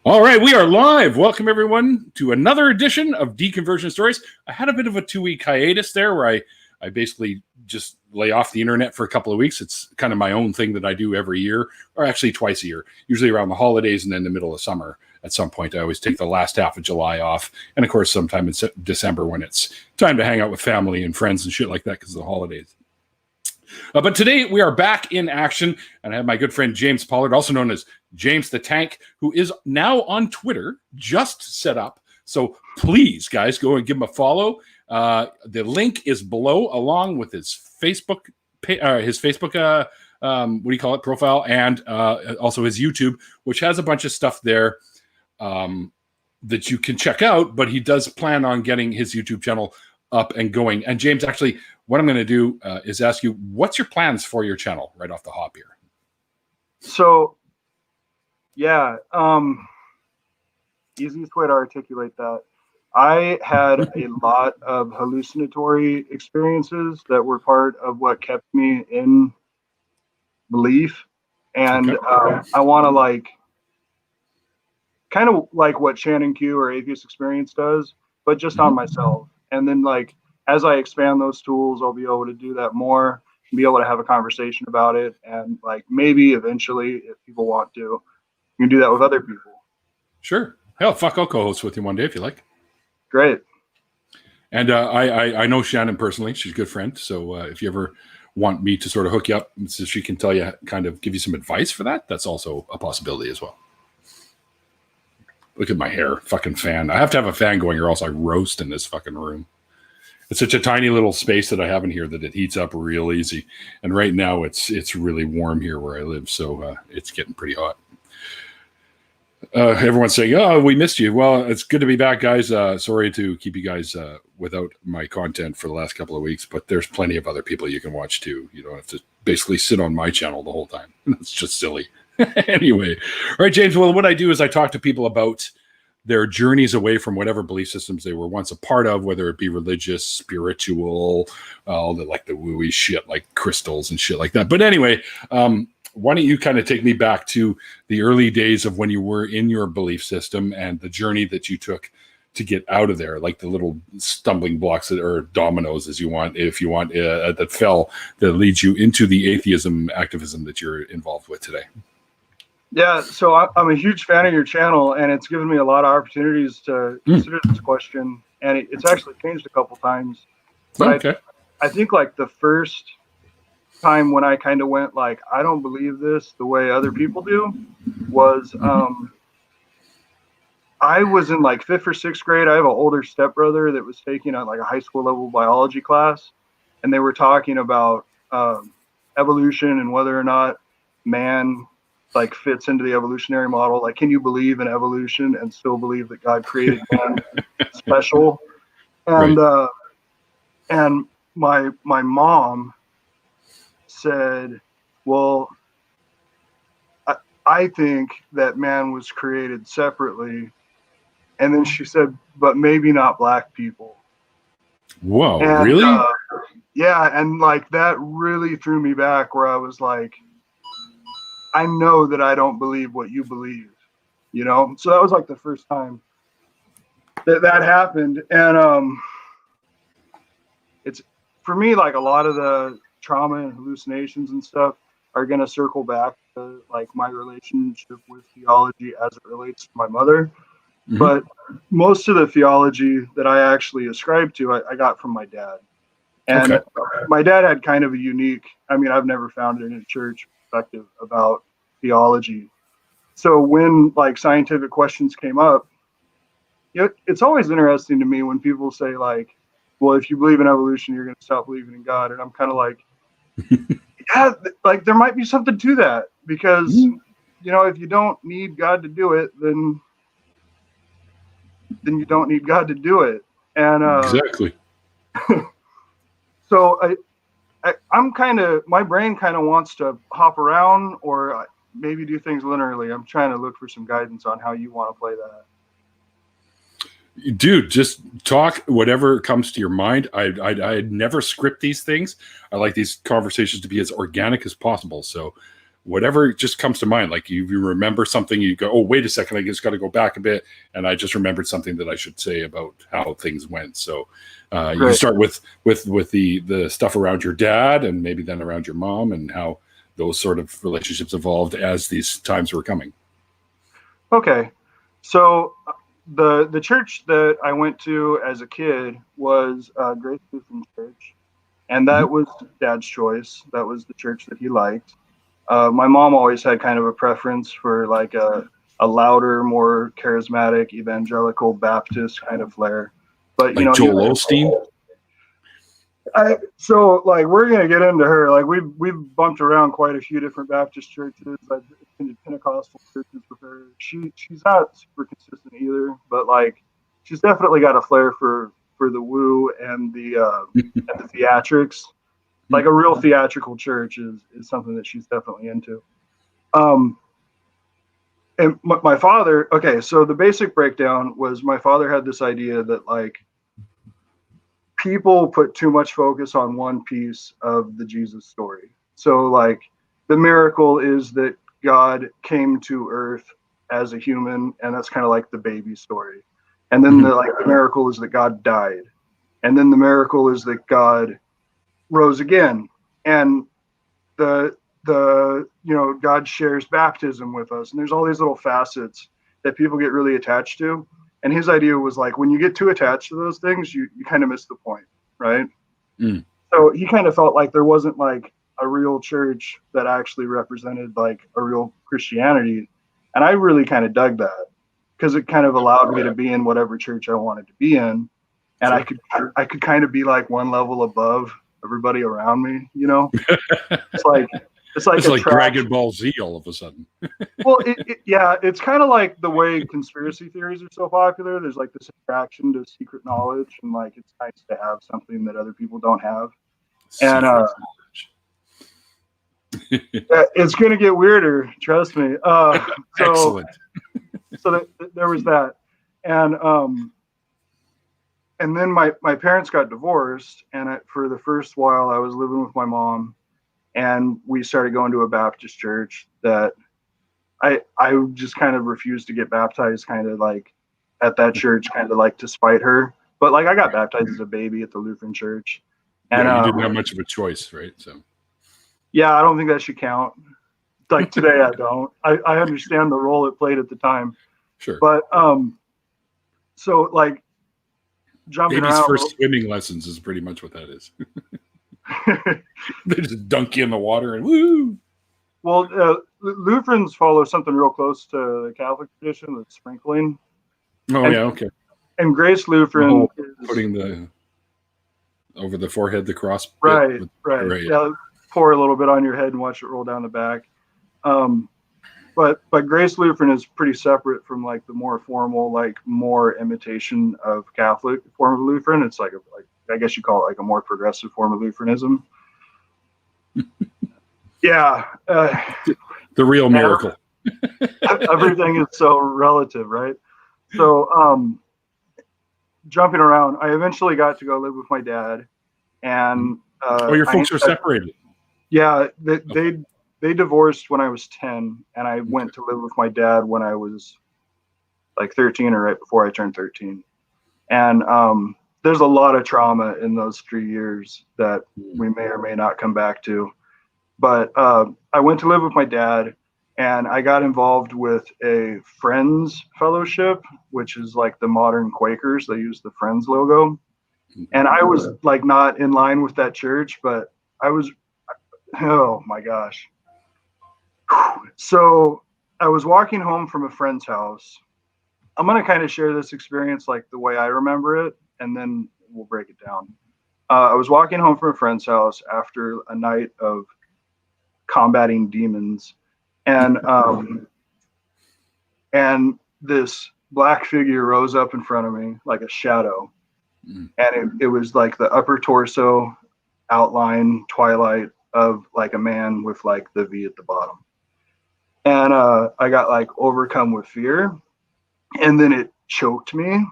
All right, we are live. Welcome, everyone, to another edition of Deconversion Stories. I had a bit of a 2-week hiatus there where I basically just lay off the internet for a couple of weeks. It's kind of my own thing that I do every year, or actually twice a year, usually around the holidays and then the middle of summer. At some point, I always take the last half of July off. And of course, sometime in December when it's time to hang out with family and friends and shit like that because of the holidays. But today we are back in action, and I have my good friend James Pollard, also known as James the Tank, who is now on Twitter, just set up. So please, guys, go and give him a follow. The link is below, along with his Facebook, profile, and also his YouTube, which has a bunch of stuff there that you can check out. But he does plan on getting his YouTube channel up and going. And James, actually, what I'm going to do is ask you, what's your plans for your channel right off the hop here? So, yeah, easiest way to articulate that. I had a lot of hallucinatory experiences that were part of what kept me in belief. And I want to kind of like what Shannon Q or Atheist Experience does, but just on myself. And then as I expand those tools, I'll be able to do that more and be able to have a conversation about it. And maybe eventually, if people want to, you can do that with other people. Sure. Hell, fuck, I'll co-host with you one day if you like. Great. And I know Shannon personally. She's a good friend. So if you ever want me to sort of hook you up so she can tell you, kind of give you some advice for that, that's also a possibility as well. Look at my hair, fucking fan. I have to have a fan going or else I roast in this fucking room. It's such a tiny little space that I have in here that it heats up real easy. And right now it's really warm here where I live. So it's getting pretty hot. Everyone's saying, oh, we missed you. Well, it's good to be back, guys. Sorry to keep you guys without my content for the last couple of weeks, but there's plenty of other people you can watch too. You don't have to basically sit on my channel the whole time. It's just silly. Anyway, all right, James. Well, what I do is I talk to people about their journeys away from whatever belief systems they were once a part of, whether it be religious, spiritual, all the woo-y shit like crystals and shit like that. But anyway, why don't you kind of take me back to the early days of when you were in your belief system and the journey that you took to get out of there, like the little stumbling blocks that are dominoes, as you want, if you want, that fell that leads you into the atheism activism that you're involved with today. Yeah, so I'm a huge fan of your channel, and it's given me a lot of opportunities to consider this question, and it's actually changed a couple times. But okay. I think the first time when I kind of went I don't believe this the way other people do was I was in 5th or 6th grade. I have an older stepbrother that was taking a high school level biology class, and they were talking about evolution and whether or not man fits into the evolutionary model. Can you believe in evolution and still believe that God created man special? And right. And my mom said, well, I think that man was created separately. And then she said, but maybe not black people. Whoa, and, really? Yeah, and that really threw me back where I was I know that I don't believe what you believe, So that was the first time that happened. And it's for me, a lot of the trauma and hallucinations and stuff are going to circle back to my relationship with theology as it relates to my mother. Mm-hmm. But most of the theology that I actually ascribe to, I got from my dad. And okay. My dad had kind of a unique, I've never found it in a church perspective about theology. So when scientific questions came up, it's always interesting to me when people say well, if you believe in evolution, you're going to stop believing in God. And I'm kind of yeah, there might be something to that because, if you don't need God to do it, then you don't need God to do it. And exactly. So I'm my brain kind of wants to hop around or maybe do things linearly. I'm trying to look for some guidance on how you want to play that. Dude, just talk whatever comes to your mind. I never script these things. I like these conversations to be as organic as possible. So whatever just comes to mind. Like you remember something, you go, oh, wait a second, I just got to go back a bit. And I just remembered something that I should say about how things went. So you start with the stuff around your dad and maybe then around your mom and how those sort of relationships evolved as these times were coming. Okay. So the church that I went to as a kid was Grace Lutheran Church. And that was Dad's choice. That was the church that he liked. My mom always had kind of a preference for like a louder, more charismatic, evangelical Baptist kind of flair. But like Joel Osteen. So like we're gonna get into her. Like we've bumped around quite a few different Baptist churches. I've attended Pentecostal churches with her. She's not super consistent either, but like she's definitely got a flair for the woo and the theatrics. Like a real theatrical church is something that she's definitely into. And my father, okay, so the basic breakdown was my father had this idea that like people put too much focus on one piece of the Jesus story. So like the miracle is that God came to earth as a human, and that's kind of like the baby story. And then the miracle is that God died. And then the miracle is that God rose again. And the God shares baptism with us. And there's all these little facets that people get really attached to. And his idea was like, when you get too attached to those things, you kind of miss the point, right? So he kind of felt like there wasn't like a real church that actually represented like a real Christianity. And I really kind of dug that because it kind of allowed me to be in whatever church I wanted to be in. And I could kind of be like one level above everybody around me, you know? It's like Dragon Ball Z all of a sudden. Well, it's kind of like the way conspiracy theories are so popular. There's like this attraction to secret knowledge, and like it's nice to have something that other people don't have. And it's going to get weirder, trust me. Excellent. So there was that, and then my parents got divorced, and for the first while I was living with my mom. And we started going to a Baptist church that I just kind of refused to get baptized, kind of like at that church, kind of like to spite her. But like I got baptized as a baby at the Lutheran church. And you didn't have much of a choice, right? So yeah, I don't think that should count. Like today, I don't. I understand the role it played at the time. Sure. But so like jumping Baby's around. First swimming lessons is pretty much what that is. They just dunk you in the water and woo. Well, Lutherans follow something real close to the Catholic tradition, the sprinkling. Oh, yeah, okay. And Grace Lutheran is putting the over the forehead, the cross. Right. Yeah, pour a little bit on your head and watch it roll down the back. But Grace Lutheran is pretty separate from like the more formal, like more imitation of Catholic form of Lutheran. It's like I guess you call it like a more progressive form of Lutheranism. Yeah. The real miracle. Everything is so relative, right? So jumping around, I eventually got to go live with my dad. And your folks are separated. Yeah, they divorced when I was 10, and I went to live with my dad when I was like 13 or right before I turned 13. And there's a lot of trauma in those 3 years that we may or may not come back to. But I went to live with my dad, and I got involved with a Friends fellowship, which is like the modern Quakers. They use the Friends logo. And I was like not in line with that church, but I was, oh my gosh. So I was walking home from a friend's house. I'm going to kind of share this experience like the way I remember it, and then we'll break it down. I was walking home from a friend's house after a night of combating demons, and this black figure rose up in front of me like a shadow. And it was like the upper torso outline twilight of like a man with like the V at the bottom. And I got like overcome with fear, and then it choked me,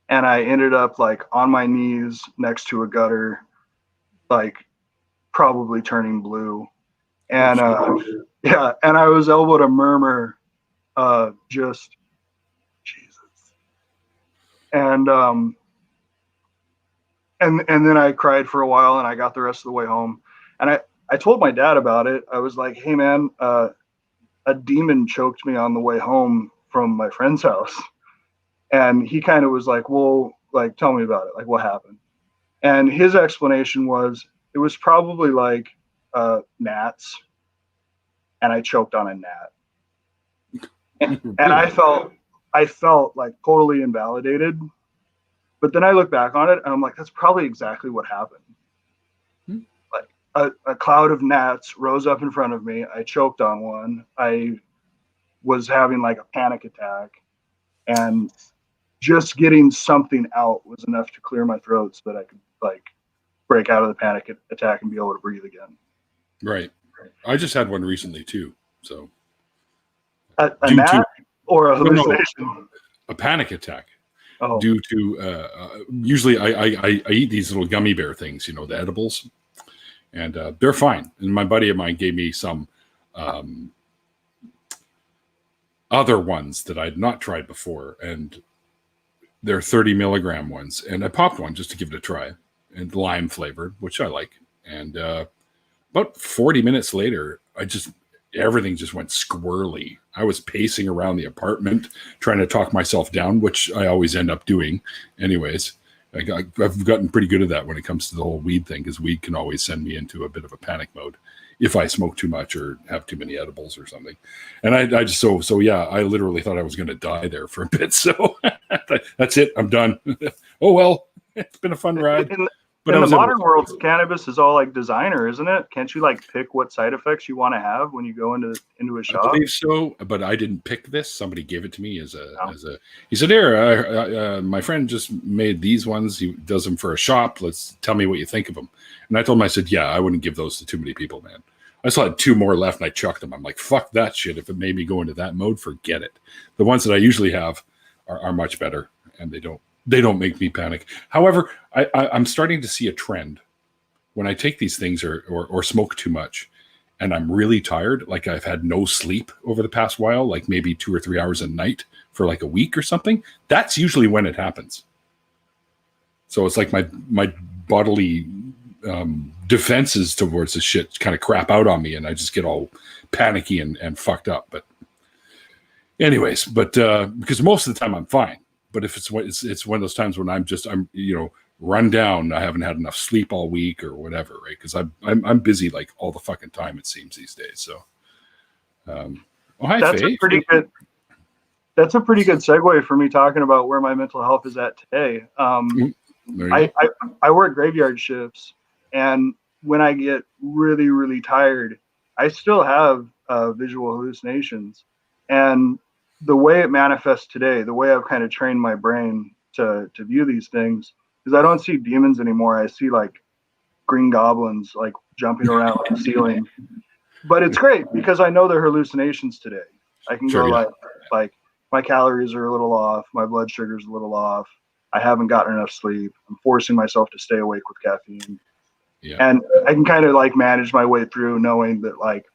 and I ended up like on my knees next to a gutter, like probably turning blue. And Yeah, and I was able to murmur, just Jesus, and and then I cried for a while, and I got the rest of the way home, and I told my dad about it. I was like, hey man, a demon choked me on the way home from my friend's house, and he kind of was like, well, like tell me about it, like what happened, and his explanation was it was probably like gnats, and I choked on a gnat. And I felt like totally invalidated. But then I look back on it and I'm like, that's probably exactly what happened. Like a cloud of gnats rose up in front of me. I choked on one. I was having like a panic attack, and just getting something out was enough to clear my throat so that I could like break out of the panic attack and be able to breathe again. Right. I just had one recently too. So a gnat or a hallucination? No, a panic attack. Oh. Due to usually I eat these little gummy bear things, you know, the edibles, and they're fine. And my buddy of mine gave me some other ones that I'd not tried before, and they're 30 milligram ones. And I popped one just to give it a try, and lime flavored, which I like. And about 40 minutes later, everything just went squirrely. I was pacing around the apartment trying to talk myself down, which I always end up doing anyways. I've gotten pretty good at that when it comes to the whole weed thing, because weed can always send me into a bit of a panic mode if I smoke too much or have too many edibles or something. And I just, so yeah, I literally thought I was going to die there for a bit. So that's it. I'm done. Oh, well, it's been a fun ride. But in the modern world, cannabis is all like designer, isn't it? Can't you like pick what side effects you want to have when you go into a shop? I believe so, but I didn't pick this. Somebody gave it to me as a. He said, "Here, my friend just made these ones. He does them for a shop. Let's tell me what you think of them." And I told him, I said, "Yeah, I wouldn't give those to too many people, man. I still had 2 more left, and I chucked them. I'm like, fuck that shit. If it made me go into that mode, forget it. The ones that I usually have are much better, and they don't make me panic. However, I'm starting to see a trend when I take these things or smoke too much and I'm really tired, like I've had no sleep over the past while, like maybe 2 or 3 hours a night for like a week or something. That's usually when it happens. So it's like my bodily defenses towards this shit kind of crap out on me, and I just get all panicky and fucked up. But anyways, because most of the time I'm fine. But if it's one of those times when I'm run down, I haven't had enough sleep all week or whatever, right? Because I'm busy like all the fucking time, it seems, these days. So, hi, that's Faye. That's a pretty good segue for me talking about where my mental health is at today. I work graveyard shifts, and when I get really, really tired, I still have visual hallucinations. And the way it manifests today, the way I've kind of trained my brain to view these things, is I don't see demons anymore. I see like green goblins like jumping around the ceiling. But it's great because I know they're hallucinations today. I can go like my calories are a little off, my blood sugar's a little off, I haven't gotten enough sleep, I'm forcing myself to stay awake with caffeine. Yeah. And I can kind of like manage my way through knowing that like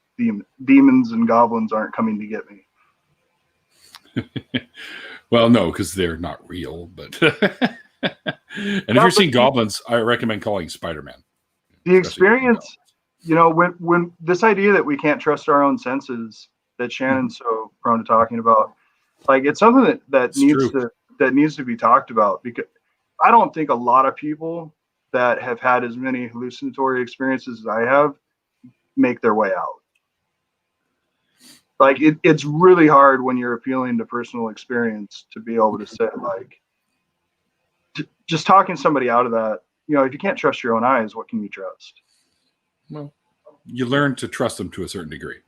demons and goblins aren't coming to get me. Well, no, because they're not real. But and if you're seeing goblins, I recommend calling Spider-Man. The experience, when this idea that we can't trust our own senses that Shannon's so prone to talking about, like it's something that needs to be talked about, because I don't think a lot of people that have had as many hallucinatory experiences as I have make their way out. Like it's really hard when you're appealing to personal experience to be able to say like, just talking somebody out of that. If you can't trust your own eyes, what can you trust? Well, you learn to trust them to a certain degree.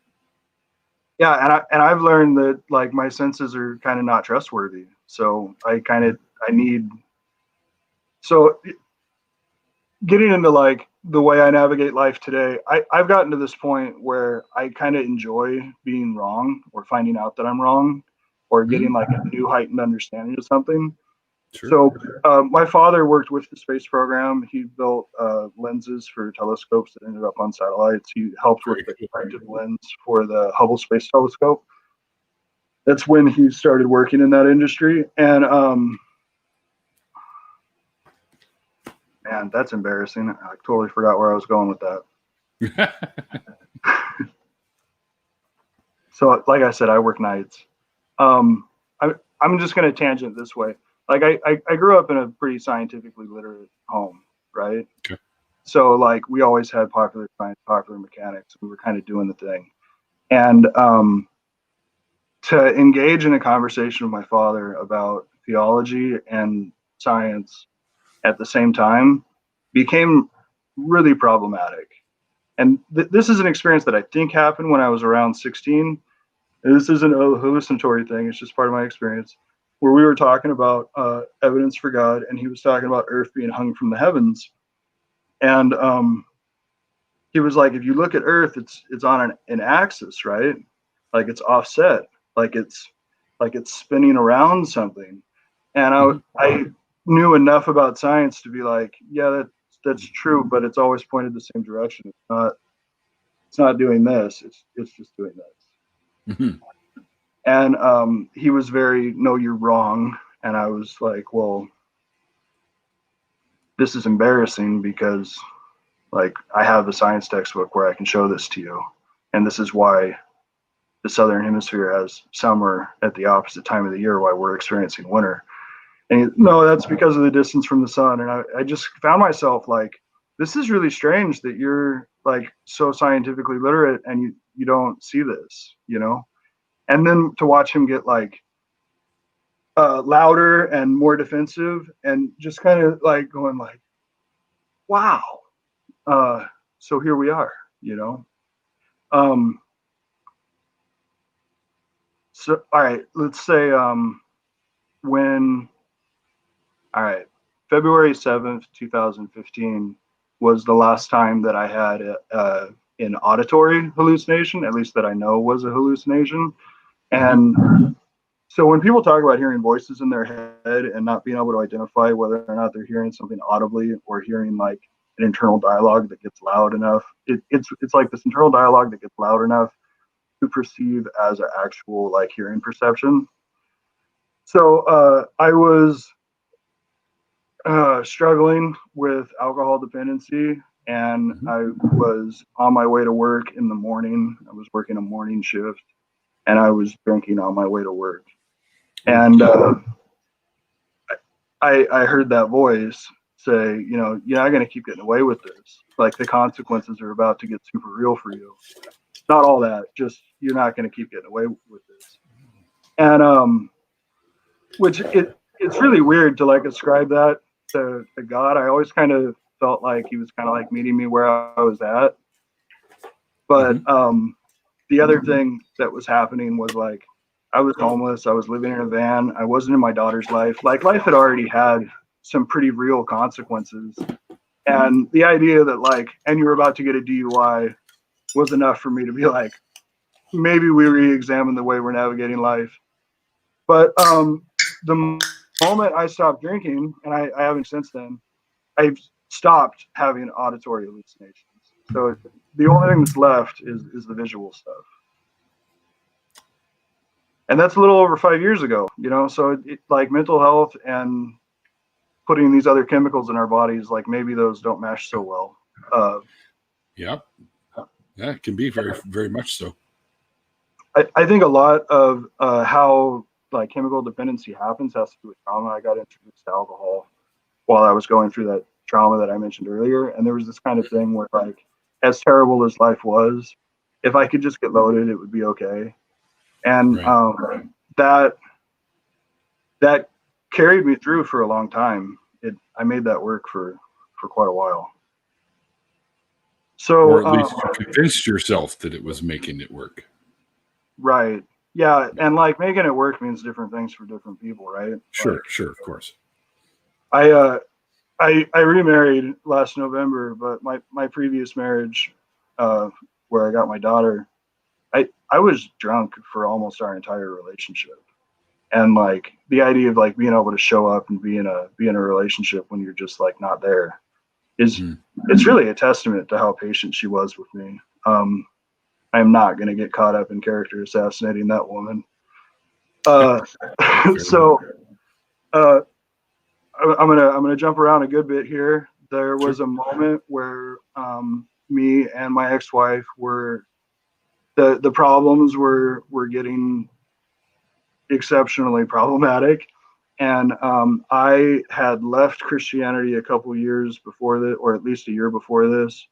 Yeah, and I've learned that like my senses are kind of not trustworthy. So getting into like the way I navigate life today, I've gotten to this point where I kind of enjoy being wrong or finding out that I'm wrong or getting like a new heightened understanding of something. Sure. So my father worked with the space program. He built lenses for telescopes that ended up on satellites. He helped with the corrective lens for the Hubble Space Telescope. That's when he started working in that industry. And man, that's embarrassing. I totally forgot where I was going with that. So, like I said, I work nights. I'm just going to tangent this way. Like I grew up in a pretty scientifically literate home, right? Okay. So like we always had popular science, popular mechanics. We were kind of doing the thing. And to engage in a conversation with my father about theology and science at the same time became really problematic. And this is an experience that I think happened when I was around 16. This isn't a hallucinatory thing. It's just part of my experience where we were talking about evidence for God, and he was talking about Earth being hung from the heavens. And he was like, if you look at Earth, it's on an axis, right? Like it's offset, like it's spinning around something. And I knew enough about science to be like, yeah, that's true, but it's always pointed the same direction. It's not doing this. It's just doing this. Mm-hmm. And he was very, no, you're wrong. And I was like, well, this is embarrassing because like I have a science textbook where I can show this to you. And this is why the Southern Hemisphere has summer at the opposite time of the year, why we're experiencing winter. And no, that's because of the distance from the sun. And I just found myself like, this is really strange that you're like so scientifically literate and you don't see this, you know? And then to watch him get like louder and more defensive and just kind of like going like, wow. So here we are, you know? So, all right, let's say February 7th, 2015 was the last time that I had an auditory hallucination, at least that I know was a hallucination. And so when people talk about hearing voices in their head and not being able to identify whether or not they're hearing something audibly or hearing like an internal dialogue that gets loud enough, it's like this internal dialogue that gets loud enough to perceive as an actual like hearing perception. So I was struggling with alcohol dependency, and I was on my way to work in the morning. I was working a morning shift, and I was drinking on my way to work. And I heard that voice say, you know, you're not going to keep getting away with this. Like the consequences are about to get super real for you. Not all that, just you're not going to keep getting away with this. And which it's really weird to like ascribe that to God. I always kind of felt like he was kind of like meeting me where I was at. But the other thing that was happening was like I was homeless. I was living in a van. I wasn't in my daughter's life. Like life had already had some pretty real consequences. And the idea that like, and you were about to get a DUI was enough for me to be like, maybe we re-examine the way we're navigating life. But the moment I stopped drinking, and I haven't since then, I've stopped having auditory hallucinations. So the only thing that's left is the visual stuff. And that's a little over 5 years ago, you know? So it like mental health and putting these other chemicals in our bodies, like maybe those don't mesh so well. Yeah, it can be very, very much so. I think a lot of how like chemical dependency happens has to do with trauma. I got introduced to alcohol while I was going through that trauma that I mentioned earlier. And there was this kind of thing where like, as terrible as life was, if I could just get loaded, it would be okay. And that carried me through for a long time. I made that work for quite a while. So, or at least you convinced yourself that it was making it work. Right. Yeah. And like making it work means different things for different people, right? Sure, like, sure, of course. I remarried last November, but my previous marriage, where I got my daughter, I was drunk for almost our entire relationship. And like the idea of like being able to show up and be in a relationship when you're just like not there is it's really a testament to how patient she was with me. I am not going to get caught up in character assassinating that woman. So I'm gonna jump around a good bit here. There was a moment where me and my ex-wife were the problems were getting exceptionally problematic, and I had left Christianity a couple years before this, or at least a year before this,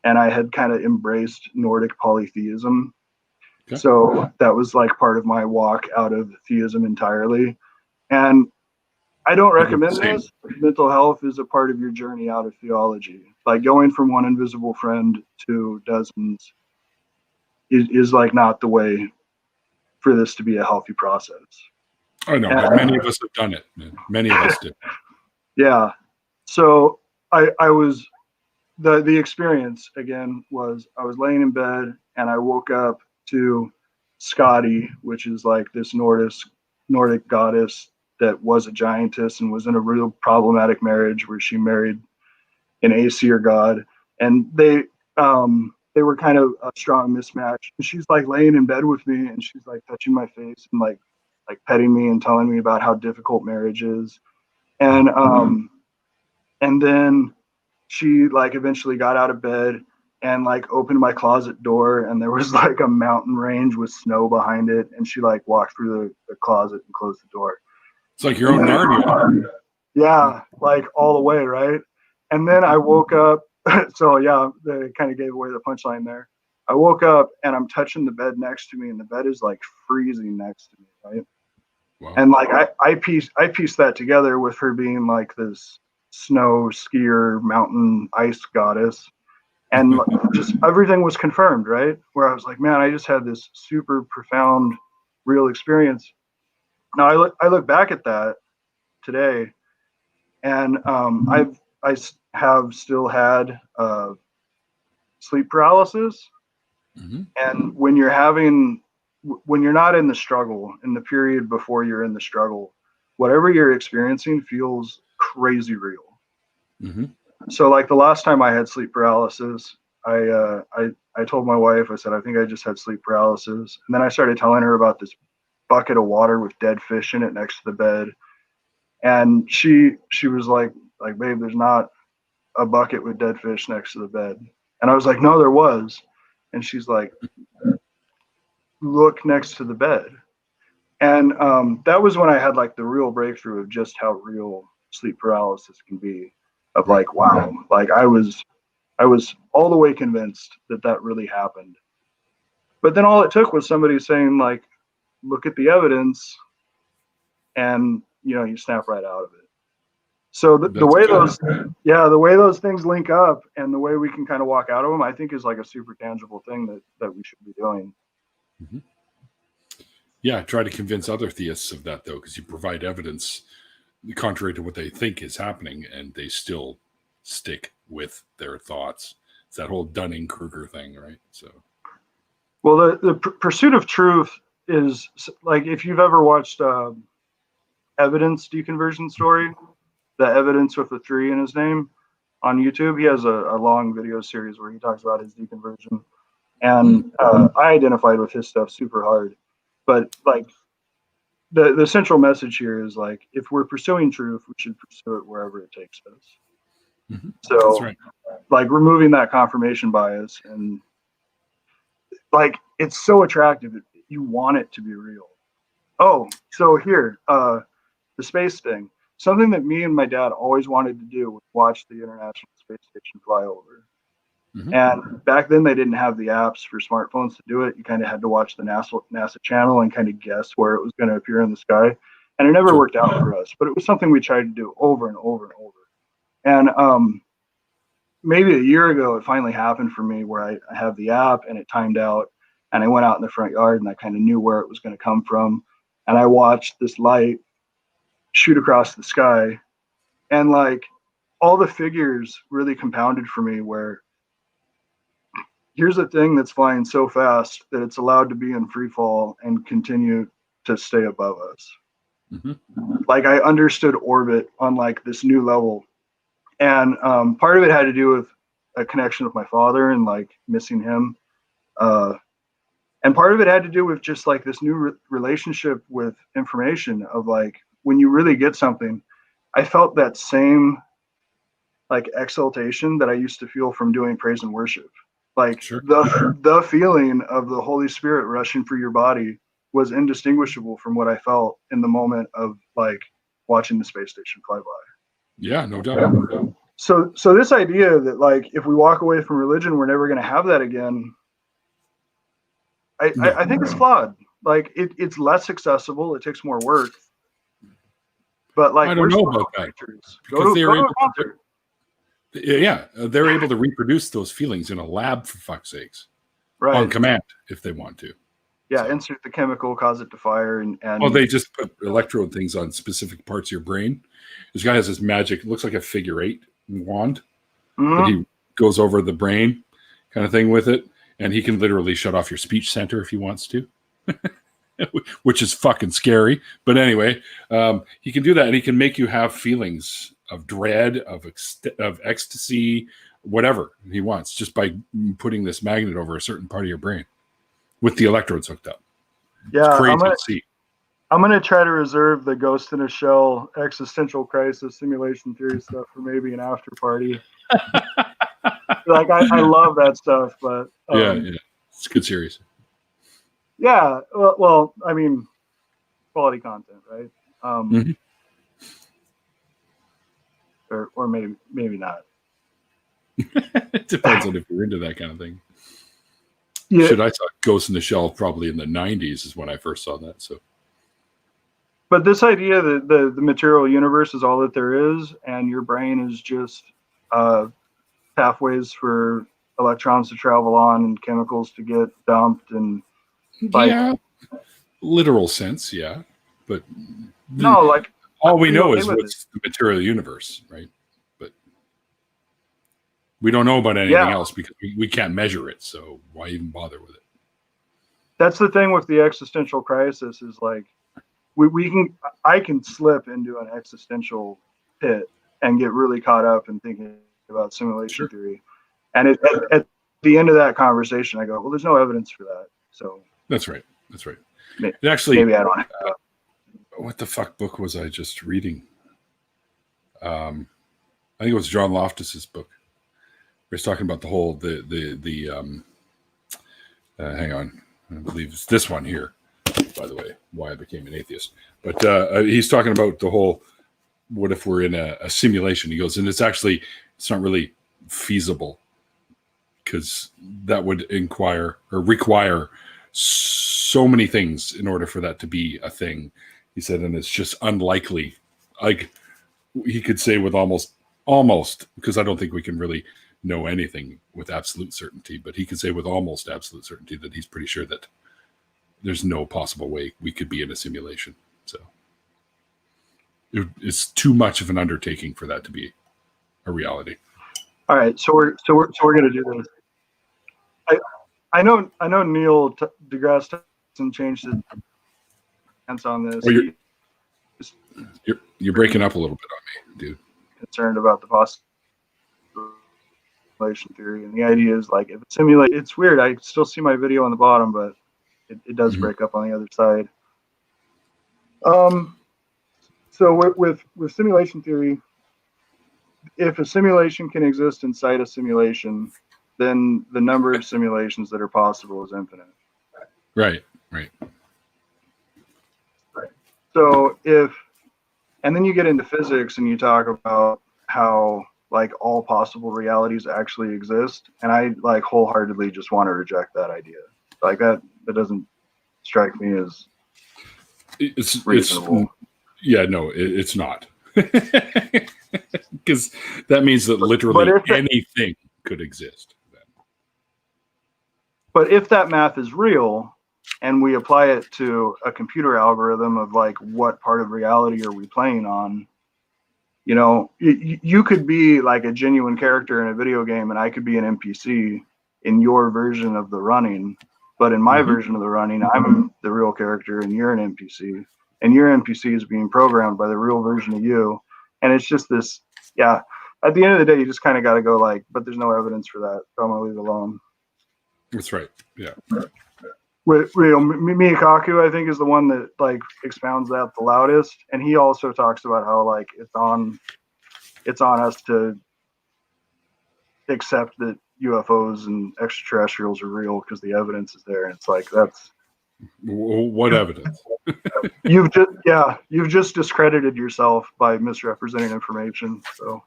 and I had kind of embraced Nordic polytheism. Okay. So that was like part of my walk out of theism entirely. And I don't recommend this. Mental health is a part of your journey out of theology. Like going from one invisible friend to dozens is like not the way for this to be a healthy process. I know, but many of us have done it. Many of us did. Yeah. So I was the experience again was I was laying in bed and I woke up to Scotty, which is like this Nordic goddess that was a giantess and was in a real problematic marriage where she married an Aesir god, and they were kind of a strong mismatch. And she's like laying in bed with me and she's like touching my face and like petting me and telling me about how difficult marriage is. And then she like eventually got out of bed and like opened my closet door, and there was like a mountain range with snow behind it, and she like walked through the closet and closed the door. It's like your own Narnia. Yeah, like all the way, right? And then I woke up. So yeah, they kind of gave away the punchline there. I woke up and I'm touching the bed next to me, and the bed is like freezing next to me, right? Wow. And like I pieced that together with her being like this snow skier, mountain ice goddess, and just everything was confirmed, right? Where I was like, man, I just had this super profound, real experience. Now I look back at that today, and I have still had sleep paralysis, and when you're not in the struggle, in the period before you're in the struggle, whatever you're experiencing feels crazy real. So like the last time I had sleep paralysis, I told my wife, I said, I think I just had sleep paralysis. And then I started telling her about this bucket of water with dead fish in it next to the bed. And she was like, babe, there's not a bucket with dead fish next to the bed. And I was like, no, there was. And she's like, look next to the bed. And that was when I had like the real breakthrough of just how real sleep paralysis can be. Of like, wow, like I was all the way convinced that really happened. But then all it took was somebody saying like, look at the evidence, and you snap right out of it. So the way those things link up and the way we can kind of walk out of them, I think is like a super tangible thing that we should be doing. Yeah, try to convince other theists of that though, because you provide evidence contrary to what they think is happening, and they still stick with their thoughts. It's that whole Dunning-Kruger thing, right? So, well, the pursuit of truth is like, if you've ever watched Evidence Deconversion Story, the Evidence with a 3 in his name on YouTube, he has a long video series where he talks about his deconversion, and I identified with his stuff super hard. But like the central message here is like, if we're pursuing truth, we should pursue it wherever it takes us. So that's right. Like removing that confirmation bias, and like it's so attractive, you want it to be real. Oh, so here, the space thing. Something that me and my dad always wanted to do was watch the International Space Station fly over. And back then they didn't have the apps for smartphones to do it. You kind of had to watch the NASA channel and kind of guess where it was going to appear in the sky. And it never worked out for us, but it was something we tried to do over and over and over. And maybe a year ago, it finally happened for me where I have the app and it timed out, and I went out in the front yard and I kind of knew where it was going to come from. And I watched this light shoot across the sky, and like all the figures really compounded for me, where here's a thing that's flying so fast that it's allowed to be in free fall and continue to stay above us. Mm-hmm. Like I understood orbit on like this new level. And part of it had to do with a connection with my father and like missing him. And part of it had to do with just like this new relationship with information of like, when you really get something, I felt that same like exaltation that I used to feel from doing praise and worship. Like Sure. the feeling of the Holy Spirit rushing through your body was indistinguishable from what I felt in the moment of like watching the space station fly by. Yeah, no doubt. So this idea that like if we walk away from religion, we're never going to have that again. I think it's flawed. Like it's less accessible. It takes more work. But like I don't know about that. Go to a concert. Yeah, they're able to reproduce those feelings in a lab, for fuck's sakes, right, on command if they want to. Yeah, so insert the chemical, cause it to fire, and well, they just put electrode things on specific parts of your brain. This guy has this magic, looks like a figure 8 wand that he goes over the brain, kind of thing with it, and he can literally shut off your speech center if he wants to, which is fucking scary. But anyway, he can do that, and he can make you have feelings of dread, of ecstasy, whatever he wants, just by putting this magnet over a certain part of your brain with the electrodes hooked up. Yeah, it's crazy to see. I'm going to try to reserve the Ghost in a Shell, existential crisis, simulation theory stuff for maybe an after party. Like I love that stuff, but yeah, it's a good series. Yeah, well, I mean, quality content, right? Or maybe not. It depends on if you're into that kind of thing. Yeah. I saw Ghost in the Shell probably in the 90s is when I first saw that. So, but this idea that the material universe is all that there is, and your brain is just pathways for electrons to travel on and chemicals to get dumped, and like, yeah, literal sense, yeah, but no, like all we know is what's the material universe, right? But we don't know about anything else because we can't measure it. So why even bother with it? That's the thing with the existential crisis is like I can slip into an existential pit and get really caught up in thinking about simulation theory. And at the end of that conversation, I go, well, there's no evidence for that. So that's right. Maybe I don't have what the fuck book was I just reading? I think it was John Loftus's book. Where he's talking about the whole hang on, I believe it's this one here, by the way, why I became an atheist. But he's talking about the whole, what if we're in a simulation? He goes, and it's not really feasible because that would require so many things in order for that to be a thing. He said, and it's just unlikely. Like he could say with almost, because I don't think we can really know anything with absolute certainty, but he could say with almost absolute certainty that he's pretty sure that there's no possible way we could be in a simulation. So it's too much of an undertaking for that to be a reality. All right, so we're going to do this. I know Neil deGrasse Tyson changed his stance on this. Oh, you're breaking up a little bit on me, dude. Concerned about the simulation theory, and the idea is like if it's simulate, it's weird. I still see my video on the bottom, but it does break up on the other side. So with simulation theory, if a simulation can exist inside a simulation, then the number of simulations that are possible is infinite. Right. So and then you get into physics and you talk about how like all possible realities actually exist, and I like wholeheartedly just want to reject that idea. Like that doesn't strike me as reasonable. It's not. Because that means that literally anything could exist. But if that math is real and we apply it to a computer algorithm of like what part of reality are we playing on, you know, you could be like a genuine character in a video game and I could be an NPC in your version of the running, but in my version of the running, I'm the real character and you're an NPC. and your NPC is being programmed by the real version of you. And it's just this, yeah. At the end of the day, you just kind of got to go like, but there's no evidence for that, so I'm gonna leave it alone. That's right. Yeah. Miyakaku, I think, is the one that like expounds that the loudest, and he also talks about how like it's on us to accept that UFOs and extraterrestrials are real because the evidence is there. And it's like, that's what evidence? you've just discredited yourself by misrepresenting information. So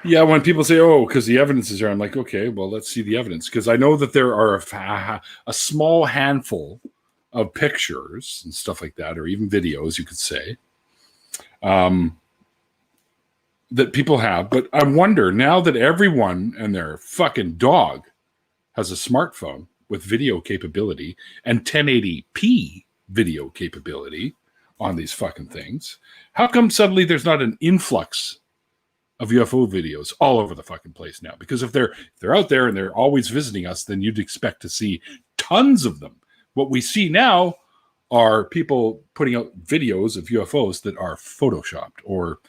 yeah, when people say, "Oh, because the evidence is there," I'm like, okay, well, let's see the evidence, because I know that there are a small handful of pictures and stuff like that, or even videos, you could say, that people have. But I wonder, now that everyone and their fucking dog has a smartphone with video capability and 1080p video capability on these fucking things, how come suddenly there's not an influx of UFO videos all over the fucking place now? Because if they're out there and they're always visiting us, then you'd expect to see tons of them. What we see now are people putting out videos of UFOs that are photoshopped or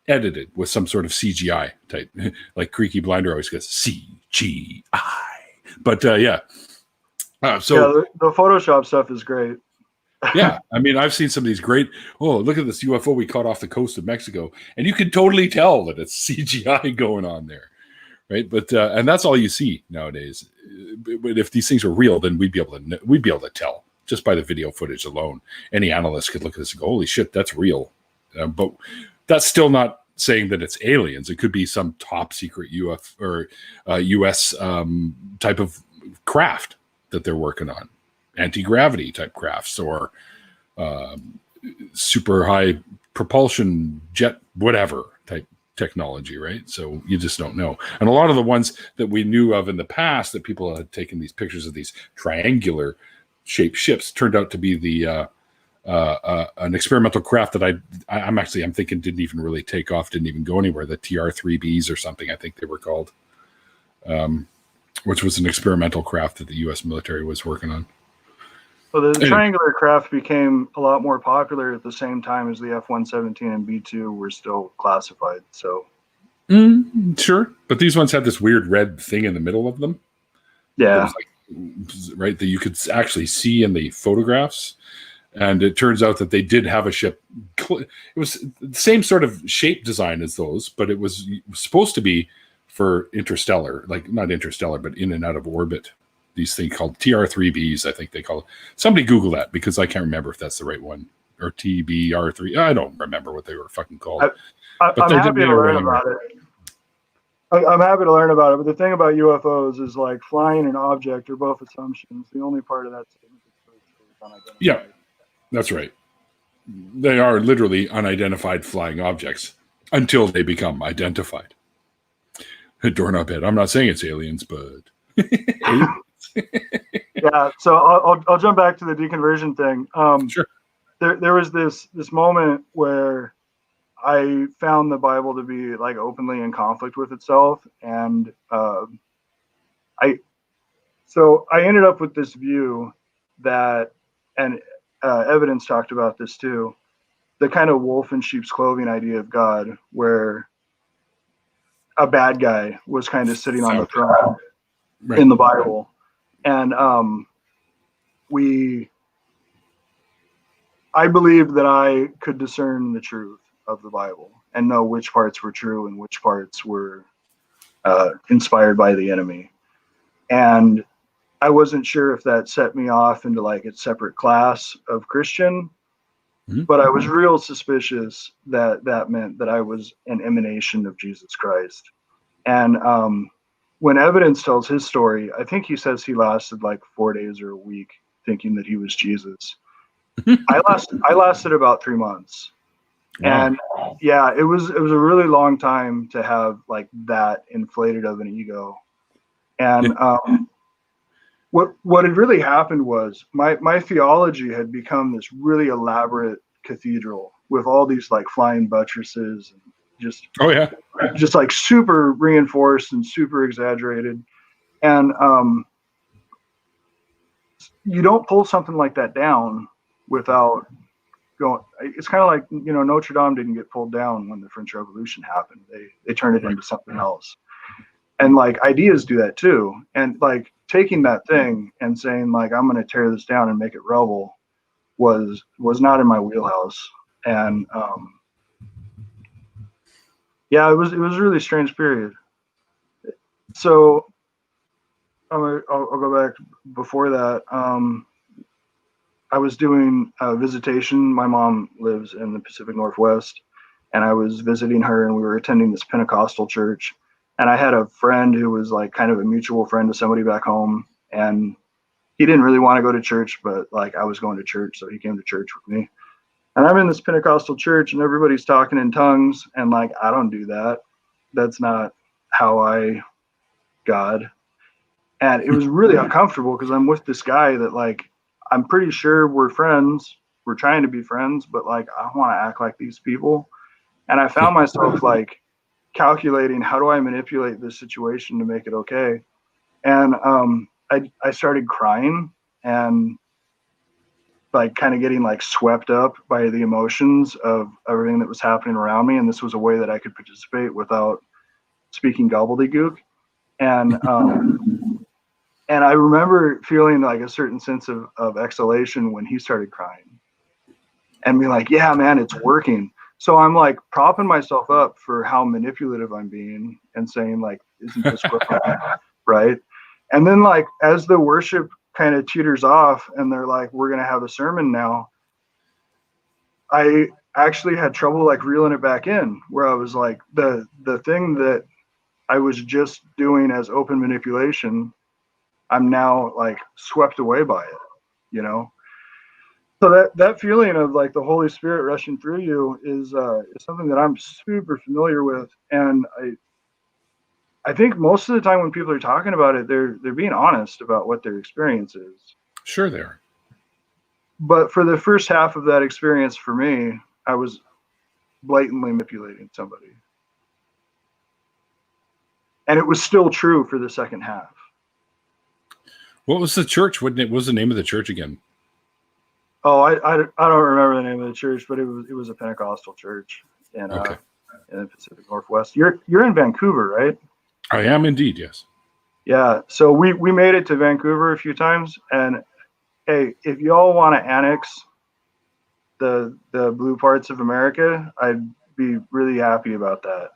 edited with some sort of CGI type, like Creaky Blinder always gets CGI. But so yeah, the Photoshop stuff is great. Yeah, I mean, I've seen some of these great, oh, look at this UFO we caught off the coast of Mexico, and you can totally tell that it's CGI going on there, right? But and that's all you see nowadays. But if these things are real, then we'd be able to tell just by the video footage alone. Any analyst could look at this and go, "Holy shit, that's real," but that's still not saying that it's aliens. It could be some top secret UFO or US type of craft that they're working on, anti-gravity type crafts, or super high propulsion jet, whatever type technology, right? So you just don't know. And a lot of the ones that we knew of in the past that people had taken these pictures of, these triangular shaped ships, turned out to be the an experimental craft that I'm thinking didn't even really take off, didn't even go anywhere. The TR-3Bs or something, I think they were called, which was an experimental craft that the U.S. military was working on. So the triangular craft became a lot more popular at the same time as the F-117 and B-2 were still classified. So sure, but these ones had this weird red thing in the middle of them. Yeah, right, that you could actually see in the photographs. And it turns out that they did have a ship. It was the same sort of shape design as those, but it was supposed to be for interstellar, like not interstellar, but in and out of orbit. These things called TR-3Bs, I think they call it. Somebody Google that, because I can't remember if that's the right one, or TBR-3. I don't remember what they were fucking called. I'm happy to learn about it. I'm happy to learn about it. But the thing about UFOs is, like, flying and object are both assumptions. The only part of that statement is unidentified. Yeah, that's right. They are literally unidentified flying objects until they become identified. Doorknob head. I'm not saying it's aliens, but yeah. So I'll jump back to the deconversion thing. Sure. There was this moment where I found the Bible to be like openly in conflict with itself, and I ended up with this view that, and evidence talked about this too, the kind of wolf in sheep's clothing idea of God, where a bad guy was kind of sitting on the throne in the Bible. And I believed that I could discern the truth of the Bible and know which parts were true and which parts were inspired by the enemy. And I wasn't sure if that set me off into like a separate class of Christian, but I was real suspicious that that meant that I was an emanation of Jesus Christ. And when evidence tells his story, I think he says he lasted like 4 days or a week thinking that he was Jesus. I lasted about 3 months. Wow. And yeah, it was a really long time to have like that inflated of an ego. And what had really happened was my theology had become this really elaborate cathedral with all these like flying buttresses and just like super reinforced and super exaggerated. And you don't pull something like that down without going. It's kind of like, Notre Dame didn't get pulled down when the French Revolution happened. They turned it into something else. And like ideas do that too. And like taking that thing and saying like, I'm going to tear this down and make it rubble was not in my wheelhouse. And yeah, it was a really strange period. So I'll go back before that. I was doing a visitation. My mom lives in the Pacific Northwest, and I was visiting her, and we were attending this Pentecostal church. And I had a friend who was like kind of a mutual friend of somebody back home, and he didn't really want to go to church, but like I was going to church, so he came to church with me. And I'm in this Pentecostal church, and everybody's talking in tongues, and like I don't do that. That's not how I God. And it was really uncomfortable because I'm with this guy that like I'm pretty sure we're friends. We're trying to be friends, but like I don't want to act like these people. And I found myself like calculating, how do I manipulate this situation to make it okay? And I started crying and like kind of getting like swept up by the emotions of everything that was happening around me. And this was a way that I could participate without speaking gobbledygook. And and I remember feeling like a certain sense of exhalation when he started crying and be like, yeah, man, it's working. So I'm like propping myself up for how manipulative I'm being and saying like, isn't this right? And then like, as the worship kind of teeters off and they're like, we're going to have a sermon now, I actually had trouble like reeling it back in, where I was like, the thing that I was just doing as open manipulation, I'm now like swept away by it, So that feeling of like the Holy Spirit rushing through you is something that I'm super familiar with. And I think most of the time when people are talking about it, they're being honest about what their experience is. Sure they are. But for the first half of that experience for me, I was blatantly manipulating somebody. And it was still true for the second half. What was the church? What was the name of the church again? Oh, I don't remember the name of the church, but it was a Pentecostal church in the Pacific Northwest. You're in Vancouver, right? I am indeed, yes. Yeah. So we made it to Vancouver a few times, and hey, if y'all want to annex the blue parts of America, I'd be really happy about that.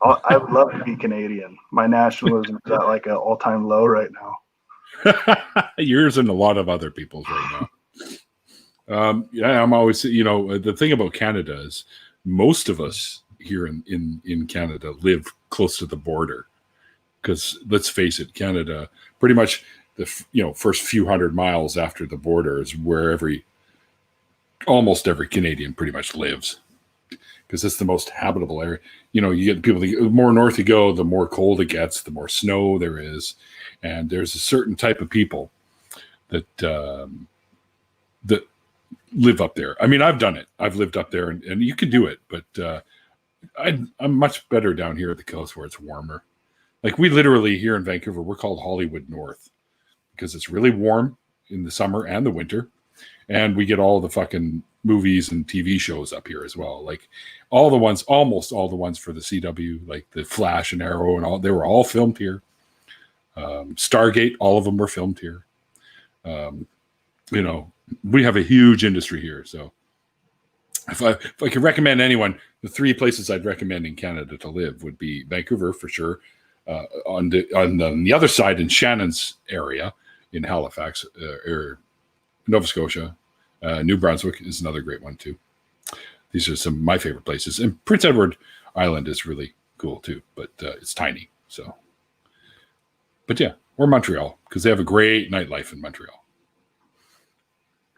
I would love to be Canadian. My nationalism is at like an all-time low right now. Yours and a lot of other people's right now. Yeah, I'm always, the thing about Canada is most of us here in Canada live close to the border, because let's face it, Canada pretty much the first few hundred miles after the border is where almost every Canadian pretty much lives, because it's the most habitable area. You get people, the more north you go, the more cold it gets, the more snow there is. And there's a certain type of people that live up there. I mean, I've done it. I've lived up there, and you can do it. But I'm much better down here at the coast where it's warmer. Like we literally here in Vancouver, we're called Hollywood North because it's really warm in the summer and the winter. And we get all the fucking movies and TV shows up here as well. Like almost all the ones for the CW, like the Flash and Arrow and all, they were all filmed here. Stargate, all of them were filmed here. We have a huge industry here. So if I could recommend anyone, the three places I'd recommend in Canada to live would be Vancouver for sure. On the other side in Shannon's area in Halifax or Nova Scotia, New Brunswick is another great one too. These are some of my favorite places. And Prince Edward Island is really cool too, but it's tiny. So. But yeah, or Montreal, because they have a great nightlife in Montreal.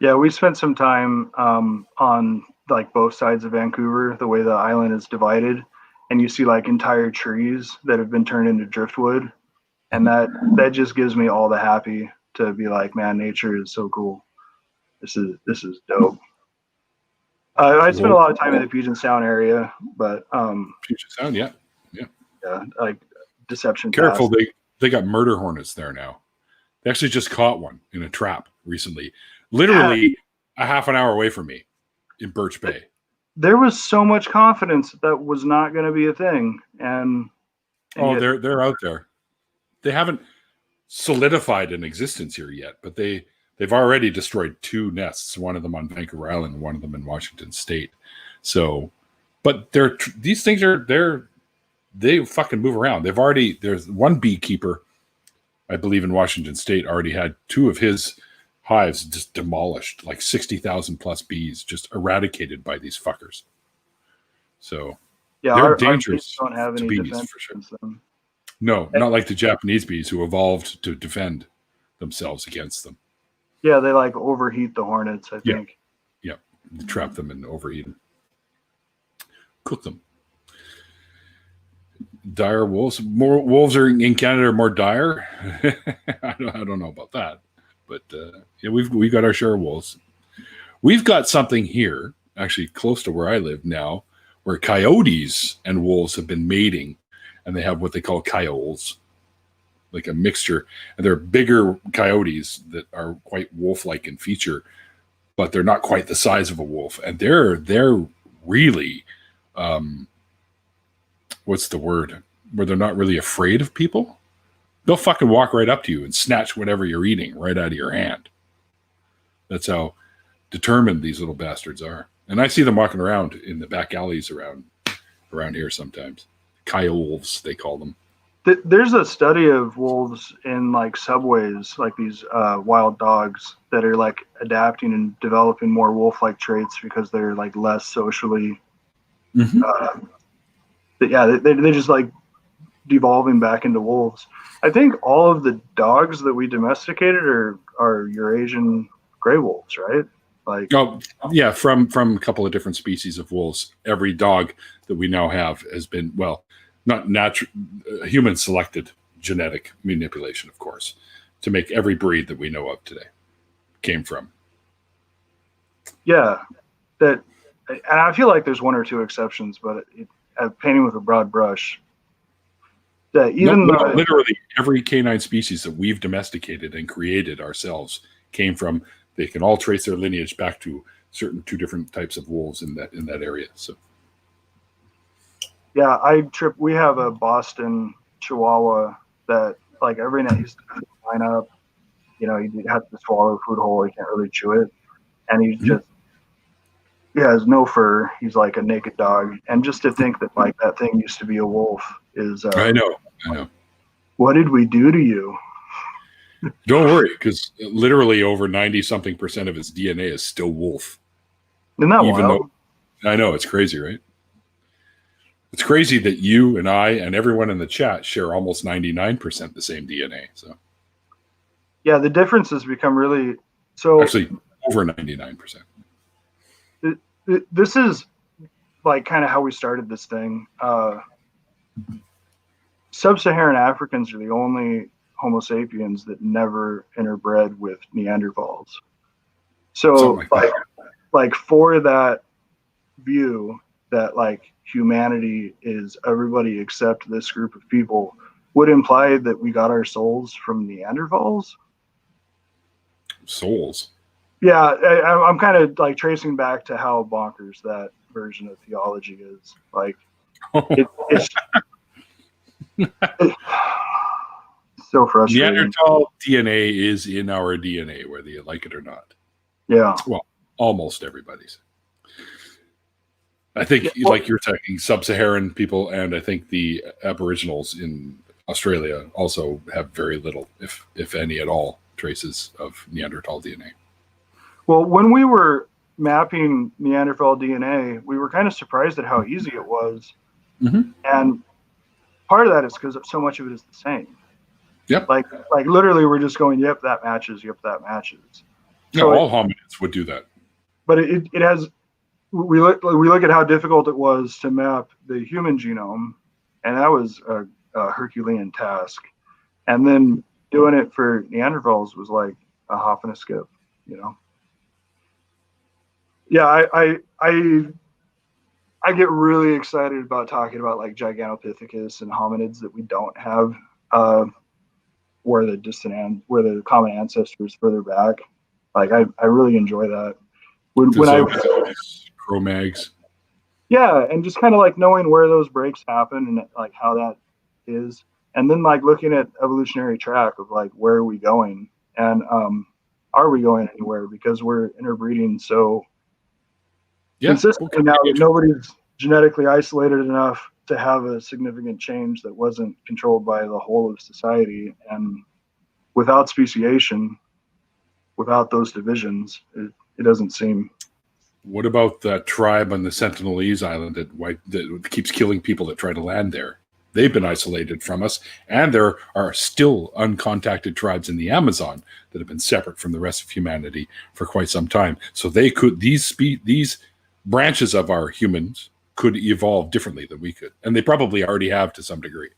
Yeah, we spent some time on like both sides of Vancouver, the way the island is divided, and you see like entire trees that have been turned into driftwood, and that just gives me all the happy to be like, man, nature is so cool. This is dope. I spent a lot of time in the Puget Sound area, but Puget Sound, yeah, like Deception. Careful, Pass. They got murder hornets there now. They actually just caught one in a trap recently, literally a half an hour away from me in Birch Bay. There was so much confidence that was not going to be a thing, and oh, yet, they're out there. They haven't solidified an existence here yet, but they've already destroyed 2 nests. One of them on Vancouver Island, one of them in Washington State. So, but these things they fucking move around. There's one beekeeper, I believe in Washington State, already had 2 of his hives just demolished, like 60,000 plus bees just eradicated by these fuckers. So yeah, they're our dangerous don't have to any bees defense for sure. against them. No, not like the Japanese bees who evolved to defend themselves against them. Yeah, they like overheat the hornets, I think. Yeah, trap them and overeat them. Cook them. Dire wolves. More wolves are in Canada are more dire. I don't know about that, but yeah, we've got our share of wolves. We've got something here, actually close to where I live now, where coyotes and wolves have been mating, and they have what they call coyoles, like a mixture. And they're bigger coyotes that are quite wolf-like in feature, but they're not quite the size of a wolf, and they're really. What's the word? Where they're not really afraid of people. They'll fucking walk right up to you and snatch whatever you're eating right out of your hand. That's how determined these little bastards are. And I see them walking around in the back alleys around here sometimes. Coyoles, they call them. There's a study of wolves in like subways, like these wild dogs that are like adapting and developing more wolf-like traits because they're like less socially. Yeah, they're just like devolving back into wolves. I think all of the dogs that we domesticated are Eurasian gray wolves, right? Like, oh yeah, from a couple of different species of wolves. Every dog that we now have has been, well, not natural, human selected genetic manipulation, of course, to make every breed that we know of today came from. Yeah, and I feel like there's 1 or 2 exceptions, but painting with a broad brush. That literally every canine species that we've domesticated and created ourselves came from. They can all trace their lineage back to 2 different types of wolves in that area. So, yeah, we have a Boston Chihuahua that like every night he's line up. You know, he has to swallow a food whole. He can't really chew it, and he's just. He has no fur. He's like a naked dog. And just to think that like that thing used to be a wolf is. I know. What did we do to you? Don't worry, because literally over 90-something% of its DNA is still wolf. Isn't that wild? I know, it's crazy, right? It's crazy that you and I and everyone in the chat share almost 99% the same DNA. So. Yeah, the differences become really so. Actually, over 99%. This is like kind of how we started this thing. Sub-Saharan Africans are the only Homo sapiens that never interbred with Neanderthals. So like for that view that like humanity is everybody except this group of people would imply that we got our souls from Neanderthals. Souls. Yeah, I'm kind of like tracing back to how bonkers that version of theology is. Like, it's so frustrating. Neanderthal DNA is in our DNA, whether you like it or not. Yeah. Well, almost everybody's. I think, like you're talking, sub-Saharan people, and I think the Aboriginals in Australia also have very little, if any at all, traces of Neanderthal DNA. Well, when we were mapping Neanderthal DNA, we were kind of surprised at how easy it was. Mm-hmm. And part of that is because so much of it is the same. Yep. Like literally we're just going, yep, that matches. Yep, that matches. So all hominids would do that. But it has, we look at how difficult it was to map the human genome, and that was a Herculean task. And then doing it for Neanderthals was like a hop and a skip, you know? Yeah, I get really excited about talking about like Gigantopithecus and hominids that we don't have where the common ancestors further back. Like I really enjoy that. When Cro-Mags. Yeah, and just kind of like knowing where those breaks happen and like how that is, and then like looking at evolutionary track of like where are we going, and are we going anywhere, because we're interbreeding so consistently now that nobody's genetically isolated enough to have a significant change that wasn't controlled by the whole of society. And without speciation, without those divisions, it doesn't seem. What about that tribe on the Sentinelese Island that keeps killing people that try to land there? They've been isolated from us, and there are still uncontacted tribes in the Amazon that have been separate from the rest of humanity for quite some time. So these branches of our humans could evolve differently than we could, and they probably already have to some degree.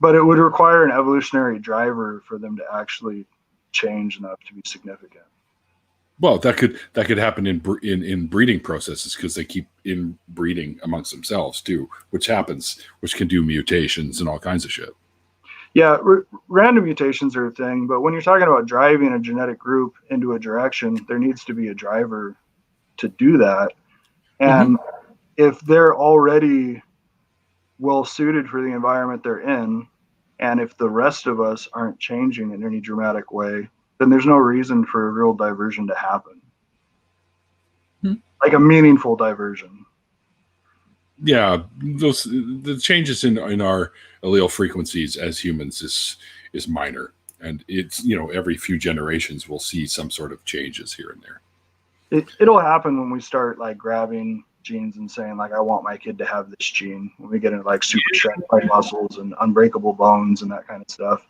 But it would require an evolutionary driver for them to actually change enough to be significant. Well, that could happen in breeding processes, because they keep inbreeding amongst themselves too, which can do mutations and all kinds of shit. Yeah, random mutations are a thing, but when you're talking about driving a genetic group into a direction, there needs to be a driver to do that. And if they're already well suited for the environment they're in, and if the rest of us aren't changing in any dramatic way, then there's no reason for a real diversion to happen. Like a meaningful diversion. Yeah, the changes in our allele frequencies as humans is minor, and it's, every few generations we'll see some sort of changes here and there. It'll happen when we start like grabbing genes and saying like, I want my kid to have this gene, when we get into like super stratified muscles and unbreakable bones and that kind of stuff.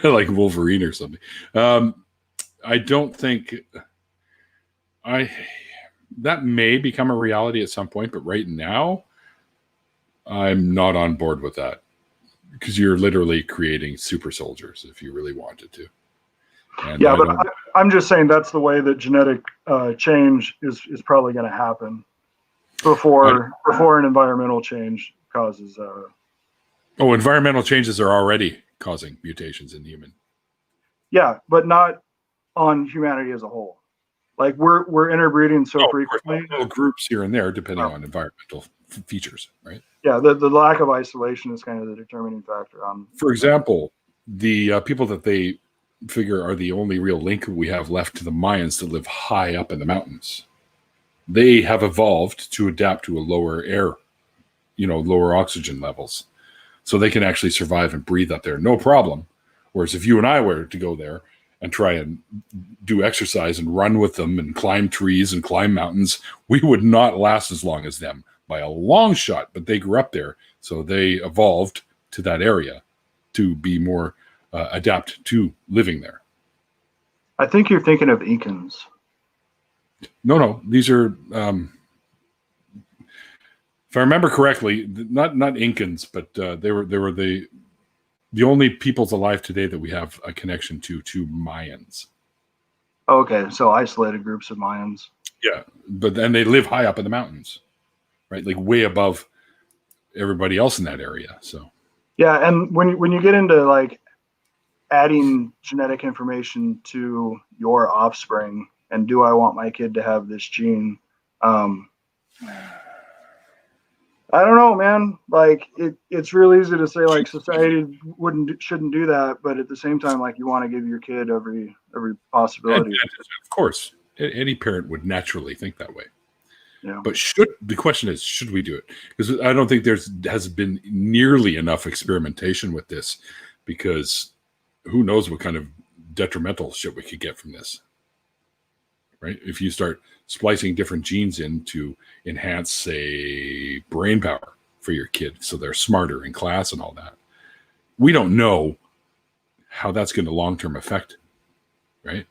Like Wolverine or something. I don't think that may become a reality at some point, but right now I'm not on board with that, because you're literally creating super soldiers if you really wanted to. And yeah, but I'm just saying that's the way that genetic change is probably going to happen before an environmental change causes. Environmental changes are already causing mutations in human. Yeah, but not on humanity as a whole. Like we're interbreeding so frequently. Little groups here and there, depending on environmental features, right? Yeah, the lack of isolation is kind of the determining factor on. For example, the people that they figure are the only real link we have left to the Mayans that live high up in the mountains. They have evolved to adapt to a lower air, lower oxygen levels, so they can actually survive and breathe up there, no problem. Whereas if you and I were to go there and try and do exercise and run with them and climb trees and climb mountains, we would not last as long as them by a long shot. But they grew up there, so they evolved to that area to be more adapt to living there. I think you're thinking of Incans. No, these are, if I remember correctly, not Incans, but they were the only peoples alive today that we have a connection to Mayans. Okay, so isolated groups of Mayans. Yeah, but then they live high up in the mountains, right? Like way above everybody else in that area. So yeah, and when you get into like adding genetic information to your offspring, and do I want my kid to have this gene? I don't know, man. Like it's real easy to say like society shouldn't do that, but at the same time, like you want to give your kid every possibility. And of course, any parent would naturally think that way. Yeah. But the question is, should we do it? Because I don't think has been nearly enough experimentation with this, because who knows what kind of detrimental shit we could get from this. Right? If you start splicing different genes in to enhance, say, brain power for your kid so they're smarter in class and all that, we don't know how that's going to long-term affect, right?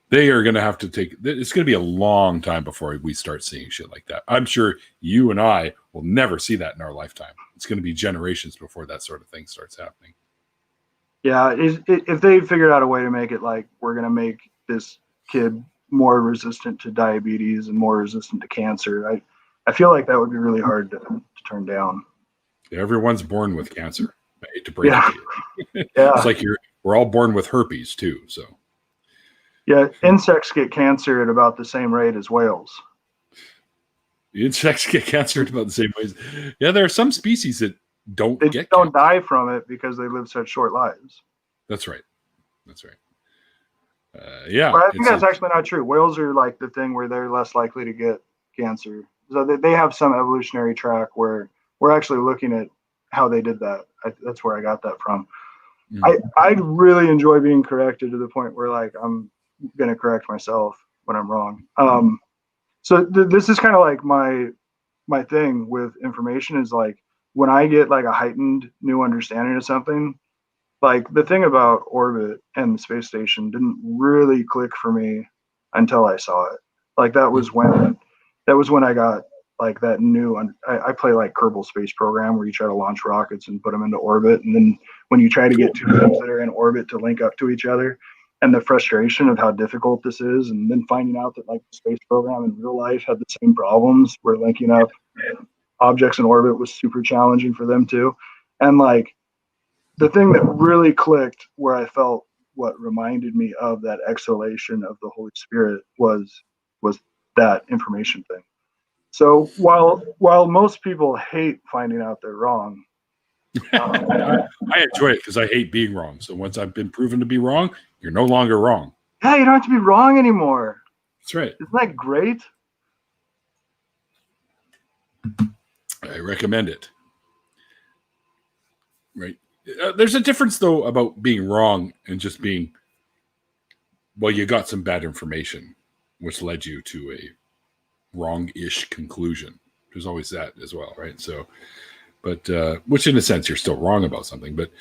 They are going to have to it's going to be a long time before we start seeing shit like that. I'm sure you and I will never see that in our lifetime. It's going to be generations before that sort of thing starts happening. Yeah, if they figured out a way to make it like we're going to make this kid more resistant to diabetes and more resistant to cancer, I feel like that would be really hard to turn down. Everyone's born with cancer. I hate to break it to you. Yeah. It's like We're all born with herpes too. So Yeah, insects get cancer at about the same rate as whales. insects get cancer about the same ways. Yeah, there are some species that don't They get don't cancer. die from it because they live such short lives. That's right. That's right. Yeah, But I think that's actually not true. Whales are like the thing where they're less likely to get cancer. So they have some evolutionary track where we're actually looking at how they did that. That's where I got that from. I really enjoy being corrected to the point where like I'm going to correct myself when I'm wrong. So this is kind of like my thing with information is like when I get like a heightened new understanding of something, like the thing about orbit and the space station didn't really click for me until I saw it. Like that was when I got like that new. I play like Kerbal Space Program where you try to launch rockets and put them into orbit, and then when you try to get two things that are in orbit to link up to each other, and the frustration of how difficult this is, and then finding out that like the space program in real life had the same problems where linking up objects in orbit was super challenging for them too, and like the thing that really clicked where I felt what reminded me of that exhalation of the Holy Spirit was that information thing. So while most people hate finding out they're wrong, I enjoy it because I hate being wrong. So once I've been proven to be wrong, you're no longer wrong. yeah, you don't have to be wrong anymore. That's right. Isn't that great? I recommend it. Right. There's a difference, though, about being wrong and just being, well, you got some bad information, which led you to a wrong-ish conclusion. There's always that as well, right? So, but which in a sense you're still wrong about something, but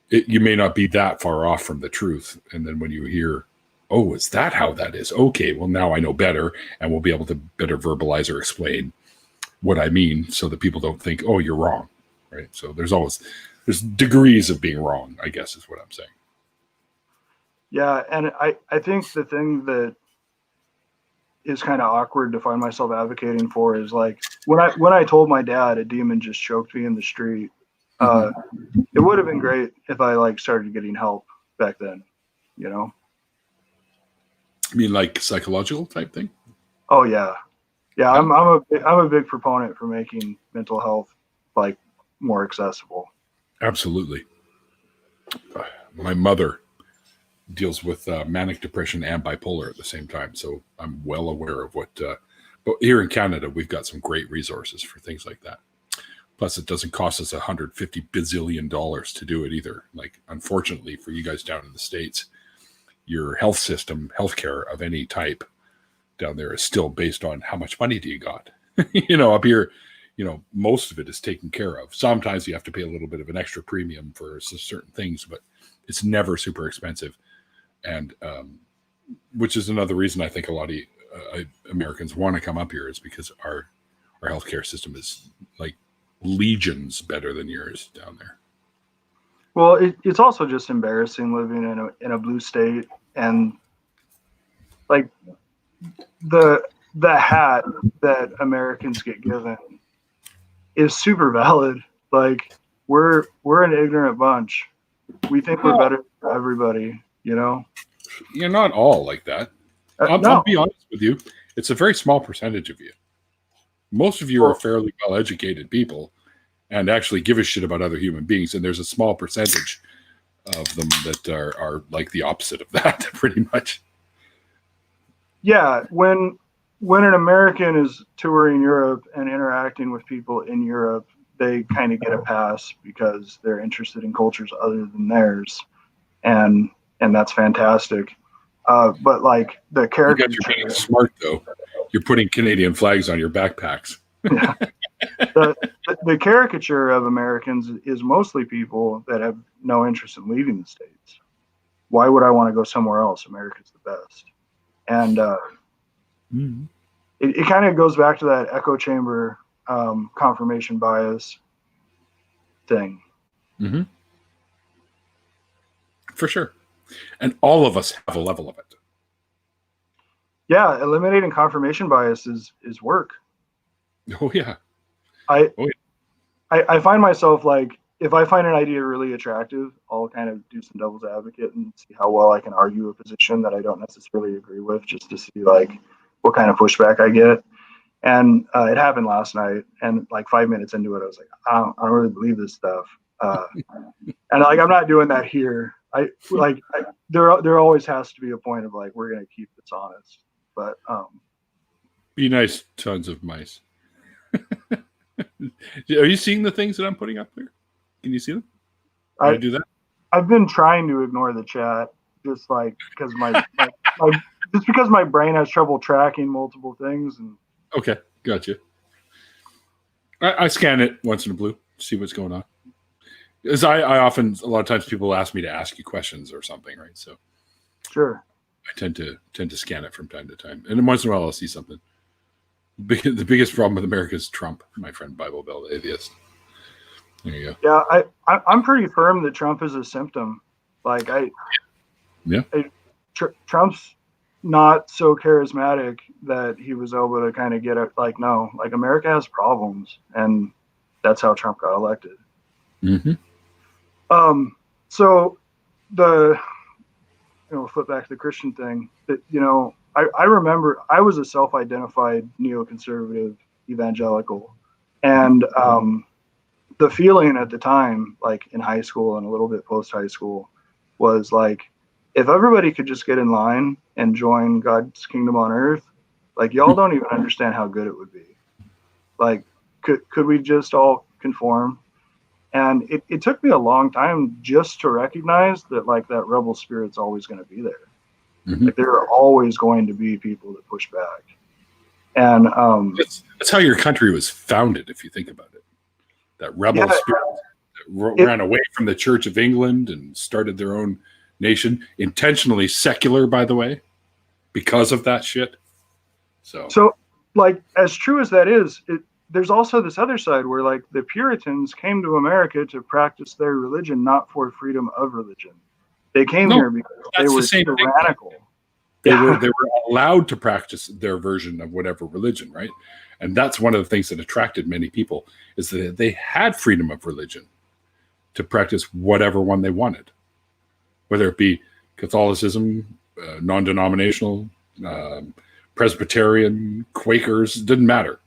you may not be that far off from the truth. And then when you hear, oh, is that how that is? Okay, well, now I know better, and we'll be able to better verbalize or explain what I mean so that people don't think, oh, you're wrong, right? So there's degrees of being wrong, I guess is what I'm saying. Yeah, and I think the thing that is kind of awkward to find myself advocating for is like when I told my dad a demon just choked me in the street, it would have been great if I like started getting help back then, you know? You mean like psychological type thing? Oh yeah. Yeah, I'm a big proponent for making mental health like more accessible. Absolutely. My mother deals with manic depression and bipolar at the same time, so I'm well aware of what. But here in Canada, we've got some great resources for things like that. Plus, it doesn't cost us $150 bazillion to do it either. Like, unfortunately, for you guys down in the States, your health system, healthcare of any type down there is still based on how much money do you got. Up here, most of it is taken care of. Sometimes you have to pay a little bit of an extra premium for certain things, but it's never super expensive. And which is another reason I think a lot of Americans want to come up here is because our healthcare system is like legions better than yours down there. Well, it's also just embarrassing living in a blue state, and like the hat that Americans get given is super valid. Like we're an ignorant bunch. We think we're better than everybody, You're not all like that. I'll be honest with you. It's a very small percentage of you. Most of you are fairly well-educated people and actually give a shit about other human beings. And there's a small percentage of them that are like the opposite of that, pretty much. Yeah. When an American is touring Europe and interacting with people in Europe, they kind of get a pass because they're interested in cultures other than theirs. And that's fantastic. But like the caricature, you're being smart though. You're putting Canadian flags on your backpacks. Yeah. The caricature of Americans is mostly people that have no interest in leaving the States. Why would I want to go somewhere else? America's the best. And it kind of goes back to that echo chamber confirmation bias thing. Mm-hmm. For sure. And all of us have a level of it. Yeah, eliminating confirmation bias is work. Oh yeah. I find myself like if I find an idea really attractive, I'll kind of do some devil's advocate and see how well I can argue a position that I don't necessarily agree with, just to see like what kind of pushback I get. And it happened last night, and like 5 minutes into it, I was like, I don't really believe this stuff. And like, I'm not doing that here. There always has to be a point of like, we're going to keep this honest. But be nice, tons of mice. Are you seeing the things that I'm putting up there? Can you see them? I do that. I've been trying to ignore the chat, just like because just because my brain has trouble tracking multiple things. And okay, gotcha. I scan it once in a blue, see what's going on. As I often, a lot of times people ask me to ask you questions or something, right? So sure, I tend to scan it from time to time, and then once in a while I'll see something. The biggest problem with America is Trump, my friend Bible Bell, the atheist. There you go. Yeah, I'm pretty firm that Trump is a symptom. Like Trump's not so charismatic that he was able to kind of get it. Like, no, like America has problems, and that's how Trump got elected. Mm-hmm. So flip back to the Christian thing. That I remember I was a self-identified neoconservative evangelical, and the feeling at the time, like in high school and a little bit post high school, was like, if everybody could just get in line and join God's kingdom on earth, like y'all don't even understand how good it would be. Like, could we just all conform? And it took me a long time just to recognize that like that rebel spirit's always going to be there. Mm-hmm. Like there are always going to be people that push back. And that's how your country was founded, if you think about it. That rebel spirit that ran away from the Church of England and started their own nation, intentionally secular, by the way, because of that shit. So like, as true as that is, there's also this other side where like the Puritans came to America to practice their religion, not for freedom of religion. They came here because they were tyrannical. They were allowed to practice their version of whatever religion, right? And that's one of the things that attracted many people, is that they had freedom of religion to practice whatever one they wanted, whether it be Catholicism, non-denominational, Presbyterian, Quakers, didn't matter.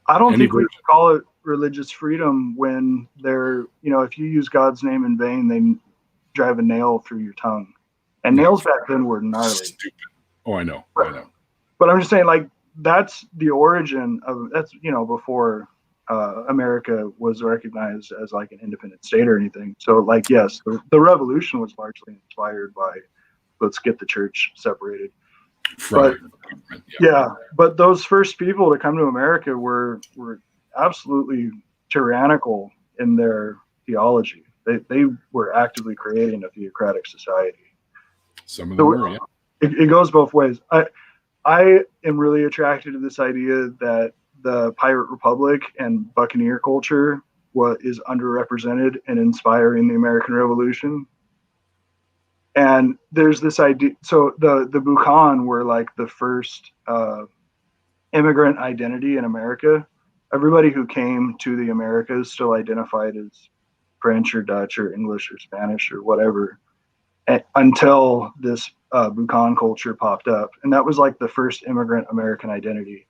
I don't think we can call it religious freedom when they're, if you use God's name in vain, they drive a nail through your tongue. And nails back then were gnarly. Stupid. Oh, I know. But I'm just saying, like, that's the origin of, that's, before America was recognized as like an independent state or anything. So like, yes, the revolution was largely inspired by, let's get the church separated. But those first people to come to America were absolutely tyrannical in their theology. They were actively creating a theocratic society. Some of them were, yeah. It goes both ways. I am really attracted to this idea that the pirate republic and buccaneer culture is underrepresented in inspiring the American Revolution. And there's this idea. So the Buchan were like the first immigrant identity in America. Everybody who came to the Americas still identified as French or Dutch or English or Spanish or whatever, until this Buchan culture popped up. And that was like the first immigrant American identity.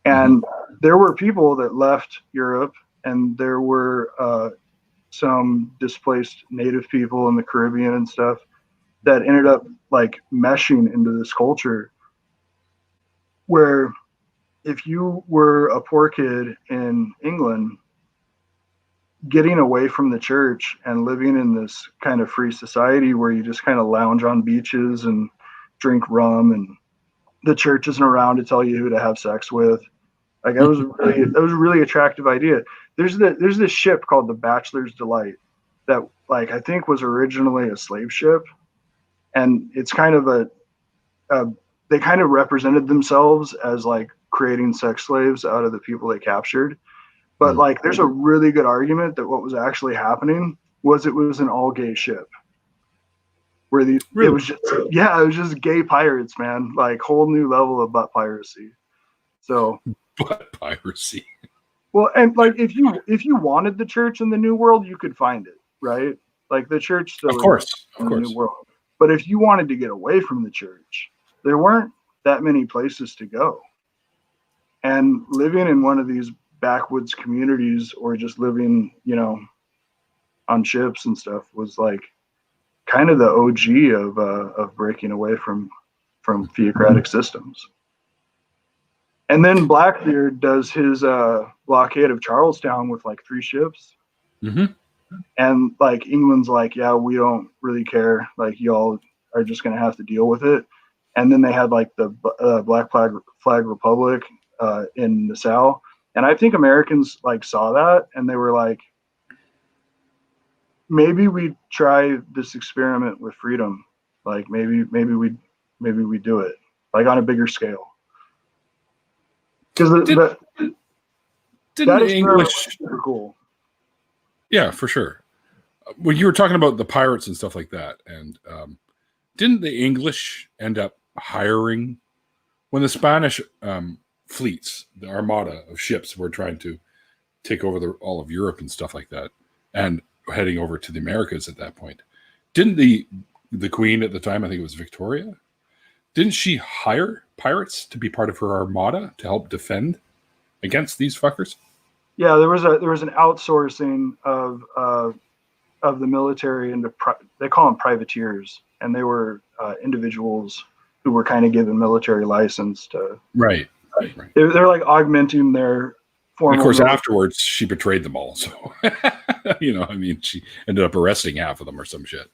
And there were people that left Europe, and there were some displaced native people in the Caribbean and stuff that ended up like meshing into this culture where if you were a poor kid in England, getting away from the church and living in this kind of free society where you just kind of lounge on beaches and drink rum, and the church isn't around to tell you who to have sex with. Like that was a really attractive idea. There's this ship called the Bachelor's Delight that like I think was originally a slave ship, and it's kind of they kind of represented themselves as like creating sex slaves out of the people they captured. But like, there's a really good argument that what was actually happening was it was an all gay ship where it was just gay pirates, man, like whole new level of butt piracy. So butt piracy. Well, and like, if you wanted the church in the New World, you could find it. right? Like the church still Of course. in the New World. But if you wanted to get away from the church, there weren't that many places to go. And living in one of these backwoods communities or just living, on ships and stuff was like kind of the OG of breaking away from theocratic systems. And then Blackbeard does his blockade of Charlestown with like 3 ships. Mm-hmm. And like England's like, yeah, we don't really care. Like y'all are just going to have to deal with it. And then they had like the Black Flag Republic in Nassau. And I think Americans like saw that and they were like, maybe we try this experiment with freedom. Like maybe we do it like on a bigger scale. Because didn't the English super cool. Yeah, for sure. When you were talking about the pirates and stuff like that, and didn't the English end up hiring when the Spanish fleets, the armada of ships, were trying to take over all of Europe and stuff like that, and heading over to the Americas at that point? Didn't the Queen at the time, I think it was Victoria, didn't she hire pirates to be part of her armada to help defend against these fuckers? Yeah, there was an outsourcing of the military into they call them privateers, and they were individuals who were kind of given military license to. Right. They're like augmenting their formal. And of course, military. afterwards she betrayed them all. So she ended up arresting half of them or some shit.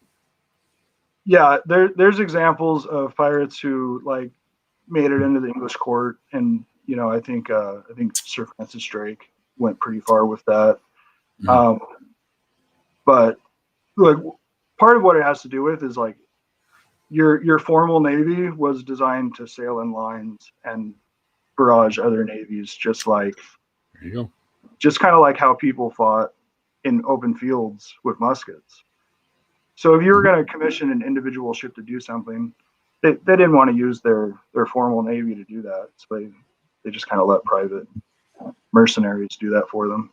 Yeah, there's examples of pirates who like made it into the English court, and I think Sir Francis Drake went pretty far with that. Mm-hmm. But like part of what it has to do with is like your formal navy was designed to sail in lines and barrage other navies, just like there you go. Just kind of like how people fought in open fields with muskets. So if you were going to commission an individual ship to do something, they didn't want to use their formal navy to do that. So they just kind of let private mercenaries do that for them.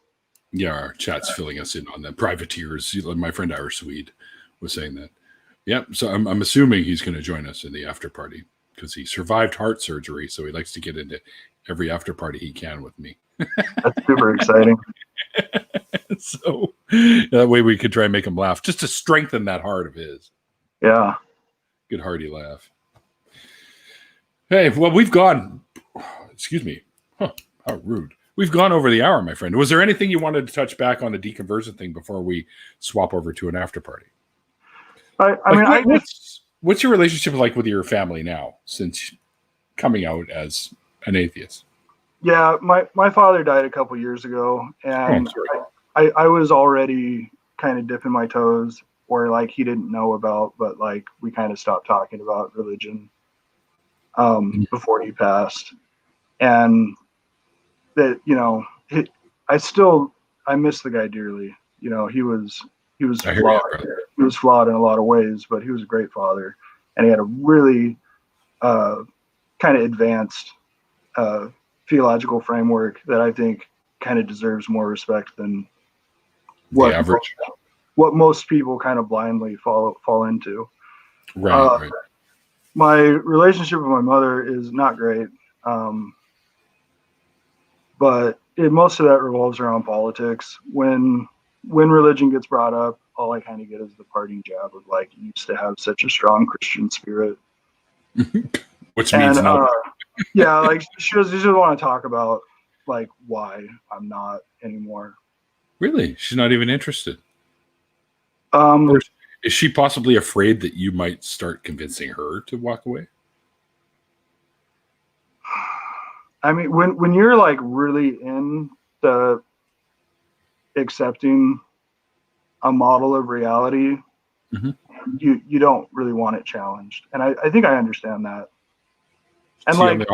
Yeah, our chat's filling us in on the privateers. My friend Irish Swede was saying that. Yeah, so I'm assuming he's going to join us in the after party because he survived heart surgery, so he likes to get into every after party he can with me. That's super exciting. So that way we could try and make him laugh, just to strengthen that heart of his. Yeah. Good hearty laugh. Hey, well, we've gone. Excuse me. Huh, how rude. We've gone over the hour, my friend. Was there anything you wanted to touch back on the deconversion thing before we swap over to an after party? What's your relationship like with your family now, since coming out as an atheist? Yeah, my father died a couple years ago, and I was already kind of dipping my toes where like he didn't know about, but like we kind of stopped talking about religion before he passed, and that I miss the guy dearly. He was flawed. He was flawed in a lot of ways, but he was a great father, and he had a really kind of advanced theological framework that I think kind of deserves more respect than what most people kind of blindly fall into. Right. My relationship with my mother is not great, but most of that revolves around politics. When religion gets brought up, all I kind of get is the parting jab of like, you used to have such a strong Christian spirit. Which means no. Yeah, like she doesn't want to talk about like why I'm not anymore. Really? She's not even interested. Or is she possibly afraid that you might start convincing her to walk away? I mean, when you're like really into accepting a model of reality, mm-hmm. you don't really want it challenged, and I think I understand that. And like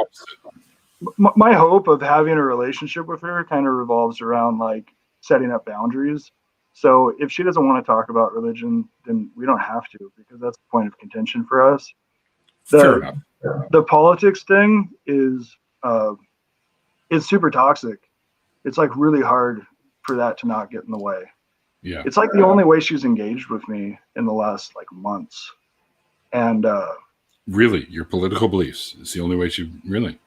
my hope of having a relationship with her kind of revolves around like setting up boundaries. So if she doesn't want to talk about religion, then we don't have to, because that's the point of contention for us. Fair enough. The politics thing is super toxic. It's like really hard for that to not get in the way. Yeah. It's like the only way she's engaged with me in the last like months. And really, your political beliefs is the only way she really.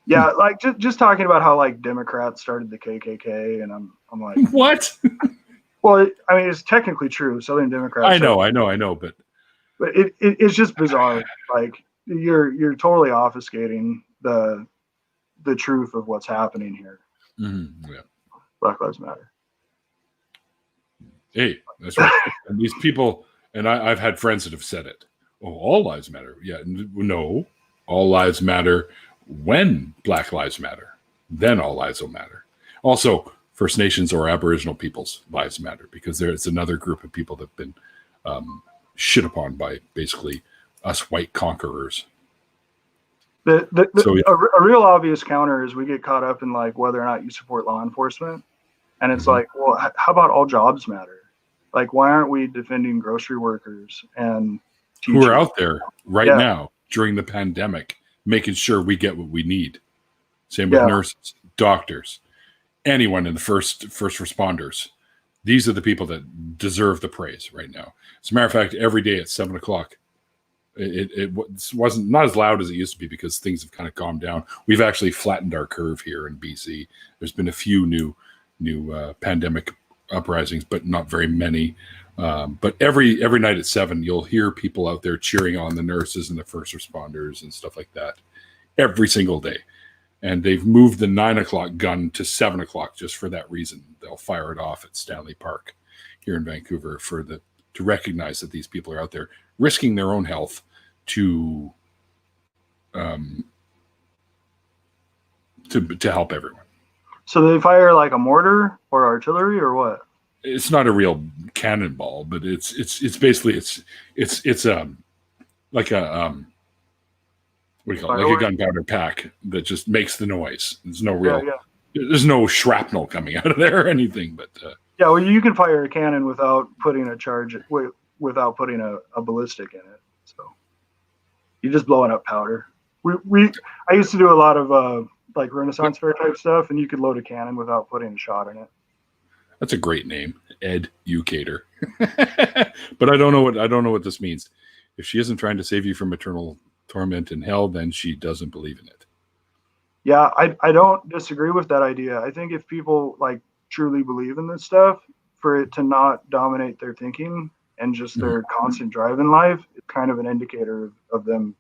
Yeah, like just talking about how like Democrats started the KKK, and I'm like, what? well, I mean, it's technically true. Southern Democrats. I know, but it's just bizarre. Like you're totally obfuscating the truth of what's happening here. Mm-hmm. Yeah. Black Lives Matter. Hey, that's right. And these people, and I've had friends that have said it. Oh, all lives matter. Yeah, no, all lives matter when Black Lives Matter. Then all lives will matter. Also, First Nations or Aboriginal peoples' lives matter, because there's another group of people that have been shit upon by basically us white conquerors. A real obvious counter is we get caught up in like whether or not you support law enforcement. And it's like, well, how about all jobs matter? Like, why aren't we defending grocery workers and teachers? Who are out there right now during the pandemic, making sure we get what we need? Same with nurses, doctors, anyone in the first responders. These are the people that deserve the praise right now. As a matter of fact, every day at 7:00, it wasn't not as loud as it used to be, because things have kind of calmed down. We've actually flattened our curve here in BC. There's been a few new pandemic uprisings, but not very many. But every night at 7, you'll hear people out there cheering on the nurses and the first responders and stuff like that every single day. And they've moved the 9:00 gun to 7:00 just for that reason. They'll fire it off at Stanley Park here in Vancouver to recognize that these people are out there risking their own health to help everyone. So they fire like a mortar or artillery or what? It's not a real cannonball, but it's basically it's like a what do you call it? Like a gunpowder pack that just makes the noise. There's no real there's no shrapnel coming out of there or anything, but yeah, well, you can fire a cannon without putting without putting a ballistic in it. So you're just blowing up powder. I used to do a lot of like Renaissance Fair type stuff, and you could load a cannon without putting a shot in it. That's a great name, Educator. But I don't know what this means. If she isn't trying to save you from eternal torment in hell, then she doesn't believe in it. Yeah, I don't disagree with that idea. I think if people like truly believe in this stuff, for it to not dominate their thinking and just their constant drive in life, it's kind of an indicator of them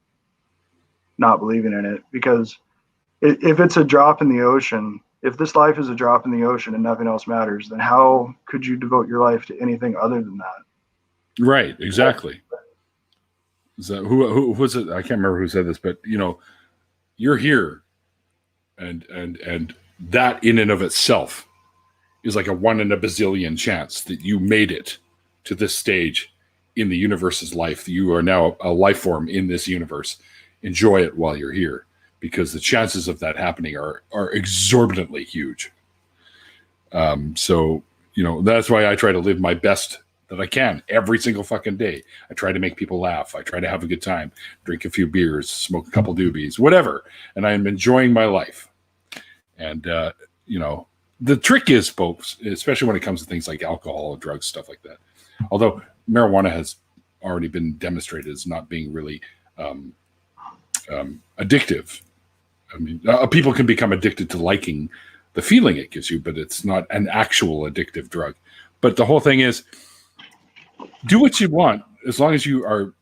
not believing in it. Because if it's a drop in the ocean, if this life is a drop in the ocean and nothing else matters, then how could you devote your life to anything other than that? Right, exactly. Is that who was it? I can't remember who said this, but you're here, and that in and of itself is like a 1 in a bazillion chance that you made it to this stage in the universe's life. You are now a life form in this universe. Enjoy it while you're here, because the chances of that happening are exorbitantly huge. So that's why I try to live my best that I can every single fucking day. I try to make people laugh. I try to have a good time, drink a few beers, smoke a couple doobies, whatever. And I am enjoying my life. And, the trick is, folks, especially when it comes to things like alcohol, drugs, stuff like that. Although marijuana has already been demonstrated as not being really addictive. I mean, people can become addicted to liking the feeling it gives you, but it's not an actual addictive drug. But the whole thing is, do what you want as long as you are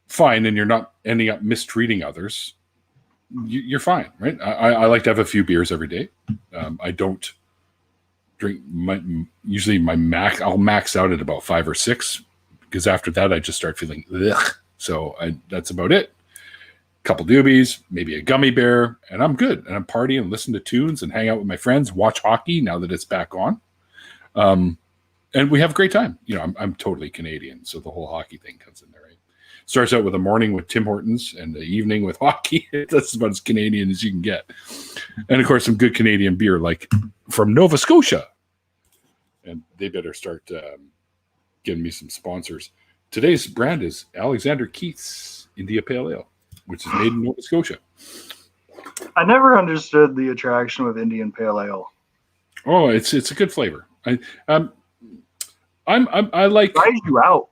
fine and you're not ending up mistreating others. You're fine, right? I like to have a few beers every day. I don't drink I'll max out at about 5 or 6, because after that I just start feeling ugh. So that's about it. Couple doobies, maybe a gummy bear, and I'm good. And I'm partying and listen to tunes and hang out with my friends, watch hockey now that it's back on. And we have a great time. I'm totally Canadian, so the whole hockey thing comes in there, right? Starts out with a morning with Tim Hortons and the evening with hockey. That's about as Canadian as you can get. And of course, some good Canadian beer, like from Nova Scotia. And they better start getting me some sponsors. Today's brand is Alexander Keith's India Pale Ale, which is made in Nova Scotia. I never understood the attraction with Indian Pale Ale. Oh, it's a good flavor. I like. It dries you out.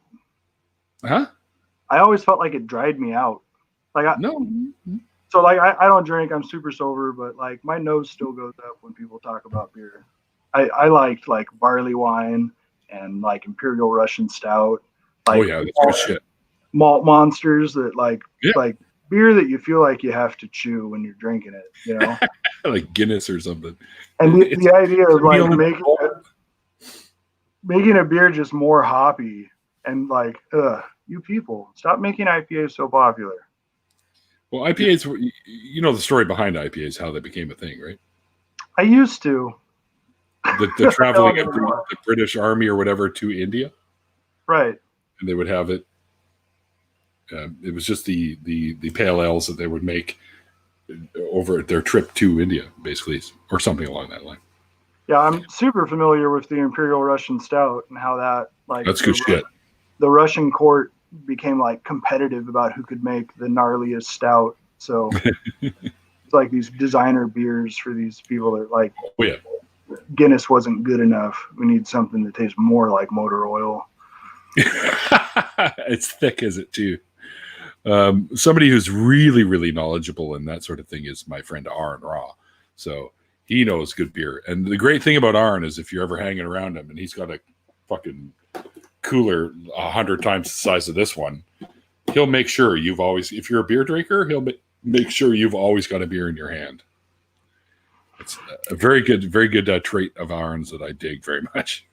Huh? I always felt like it dried me out. Like No. so like I don't drink. I'm super sober, but like my nose still goes up when people talk about beer. I liked like barley wine and like Imperial Russian Stout. Like Oh yeah, that's good shit. malt monsters that like Yeah. like beer that you feel like you have to chew when you're drinking it, you know. Like Guinness or something. And the idea of like meal- making a beer just more hoppy and like, you people, stop making IPAs so popular. Well, IPAs, you know the story behind IPAs, how they became a thing, right? I used to. The traveling of the British Army or whatever to India, Right. and they would have it. It was just the pale ales that they would make over their trip to India, basically, or something along that line. Yeah, I'm super familiar with the Imperial Russian Stout and how that like That's good shit. The Russian court became like competitive about who could make the gnarliest stout. So it's like these designer beers for these people that like, oh yeah, Guinness wasn't good enough. We need something that tastes more like motor oil. It's thick, is it too? Somebody who's really, really knowledgeable in that sort of thing is my friend Aaron Raw. So he knows good beer. And the great thing about Aaron is if you're ever hanging around him and he's got a fucking cooler 100 times the size of this one, he'll make sure you've always, if you're a beer drinker, he'll make sure you've always got a beer in your hand. It's a very good trait of Aaron's that I dig very much.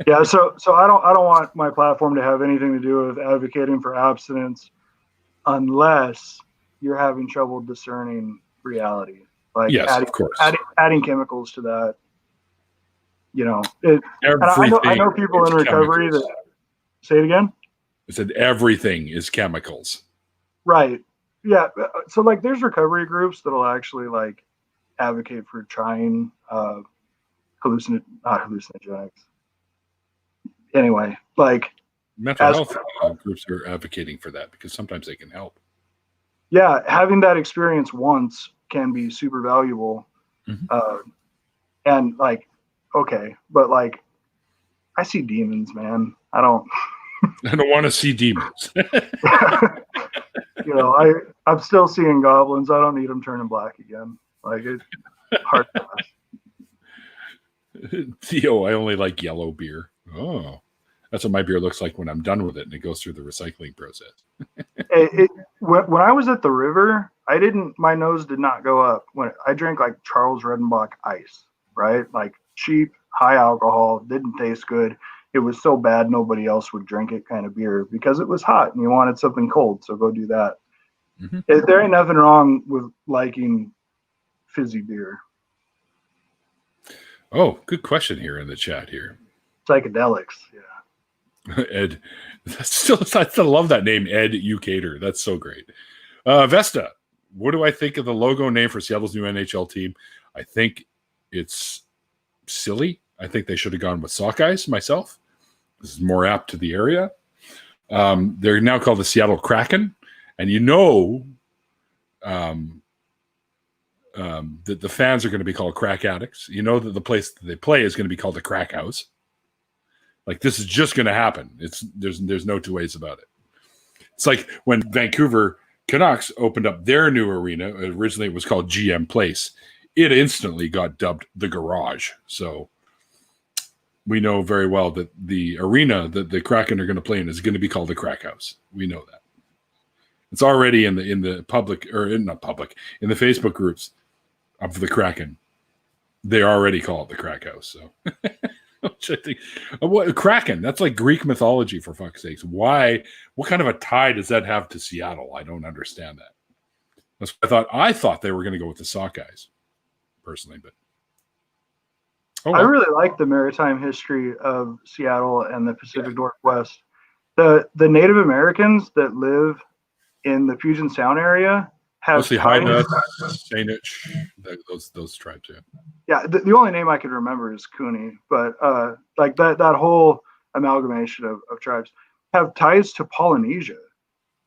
Yeah, so I don't want my platform to have anything to do with advocating for abstinence unless you're having trouble discerning reality. Like yes, of course. Adding chemicals to that. You know, I know people in recovery that say it again. I said everything is chemicals. Right. Yeah. So like there's recovery groups that'll actually like advocate for trying not hallucinogenics. Anyway, like mental health groups are advocating for that because sometimes they can help. Yeah, having that experience once can be super valuable. Mm-hmm. And like, okay, but like, I see demons, man. I don't want to see demons. You know, I'm still seeing goblins. I don't need them turning black again. Like it's hard. Theo, I only like yellow beer. Oh, that's what my beer looks like when I'm done with it and it goes through the recycling process. When I was at the river, my nose did not go up. When I drank like Charles Redenbach ice, right? Like cheap, high alcohol, didn't taste good. It was so bad nobody else would drink it kind of beer because it was hot and you wanted something cold. So go do that. Mm-hmm. There ain't nothing wrong with liking fizzy beer. Oh, good question here in the chat here. Psychedelics, yeah. Ed, I still love that name, Ed Ucater. That's so great. Vesta, what do I think of the logo name for Seattle's new NHL team? I think it's silly. I think they should have gone with Sockeyes myself. This is more apt to the area. They're now called the Seattle Kraken. And you know that the fans are going to be called crack addicts. You know that the place that they play is going to be called the Crack House. Like this is just going to happen. There's no two ways about it. It's like when Vancouver Canucks opened up their new arena. Originally it was called GM Place. It instantly got dubbed the Garage. So we know very well that the arena that the Kraken are going to play in is going to be called the Crack House. We know that. It's already in the public, or not public, in the Facebook groups of the Kraken. They already call it the Crack House. So, which I think, what Kraken? That's like Greek mythology, for fuck's sakes. Why? What kind of a tie does that have to Seattle? I don't understand that. That's what I thought they were going to go with the Sockeyes, personally, but I really like the maritime history of Seattle and the Pacific Northwest. The Native Americans that live in the Puget Sound area have mostly Haida, Saanich, those tribes. Yeah. The only name I can remember is Cooney, but like that whole amalgamation of tribes have ties to Polynesia,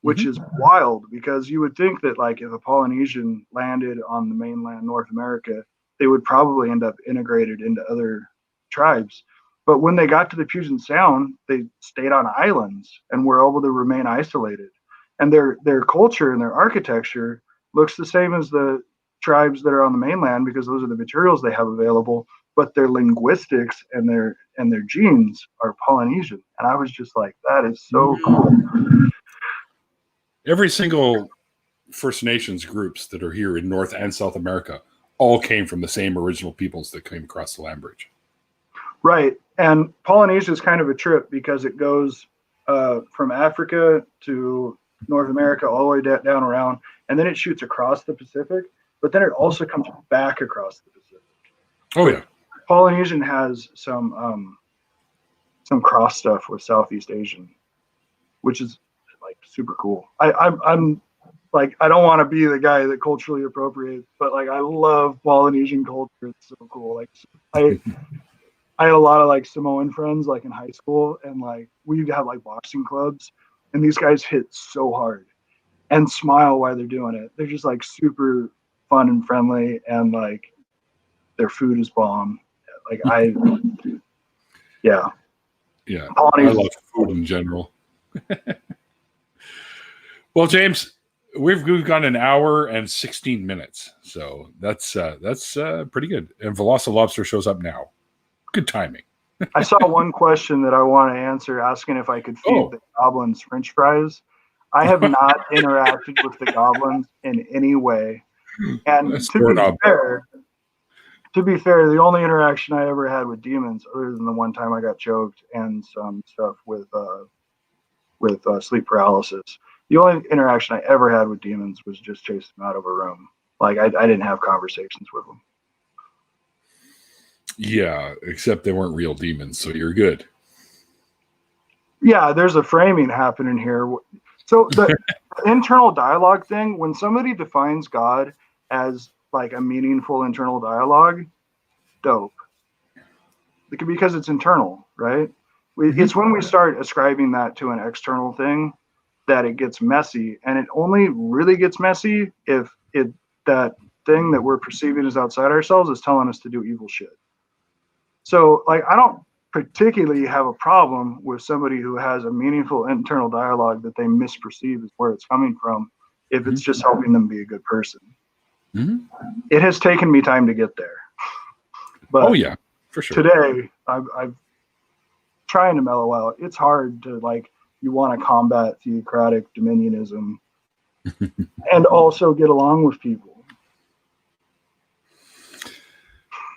which is wild because you would think that like if a Polynesian landed on the mainland North America, they would probably end up integrated into other tribes. But when they got to the Puget Sound, they stayed on islands and were able to remain isolated. And their culture and their architecture looks the same as the tribes that are on the mainland because those are the materials they have available. But their linguistics and their genes are Polynesian. And I was just like, that is so cool. Every single First Nations groups that are here in North and South America all came from the same original peoples that came across the land bridge. Right. And Polynesia is kind of a trip because it goes from Africa to North America all the way down around, and then it shoots across the Pacific, but then it also comes back across the Pacific. Oh, yeah. Polynesian has some cross stuff with Southeast Asian, which is like super cool. I'm like, I don't want to be the guy that culturally appropriates, but like, I love Polynesian culture. It's so cool. Like, I had a lot of like Samoan friends like in high school, and like we used to have like boxing clubs, and these guys hit so hard and smile while they're doing it. They're just like super fun and friendly, and like their food is bomb. Like yeah. I love food in general. Well, James, we've gone an hour and 16 minutes, so that's pretty good. And Velocilobster shows up now. Good timing. I saw one question that I want to answer, asking if I could feed the goblins French fries. I have not interacted with the goblins in any way. And to be fair, the only interaction I ever had with demons, other than the one time I got choked and some stuff with sleep paralysis, the only interaction I ever had with demons was just chase them out of a room. Like I didn't have conversations with them. Yeah, except they weren't real demons, so you're good. Yeah, there's a framing happening here. So the internal dialogue thing, when somebody defines God as like a meaningful internal dialogue, dope. Because it's internal, right? It's when we start ascribing that to an external thing that it gets messy, and it only really gets messy if that thing that we're perceiving as outside ourselves is telling us to do evil shit. So, like, I don't particularly have a problem with somebody who has a meaningful internal dialogue that they misperceive as where it's coming from, if it's just helping them be a good person. Mm-hmm. It has taken me time to get there. But oh, yeah, for sure. Today, I'm trying to mellow out. It's hard to, like, you want to combat theocratic dominionism and also get along with people.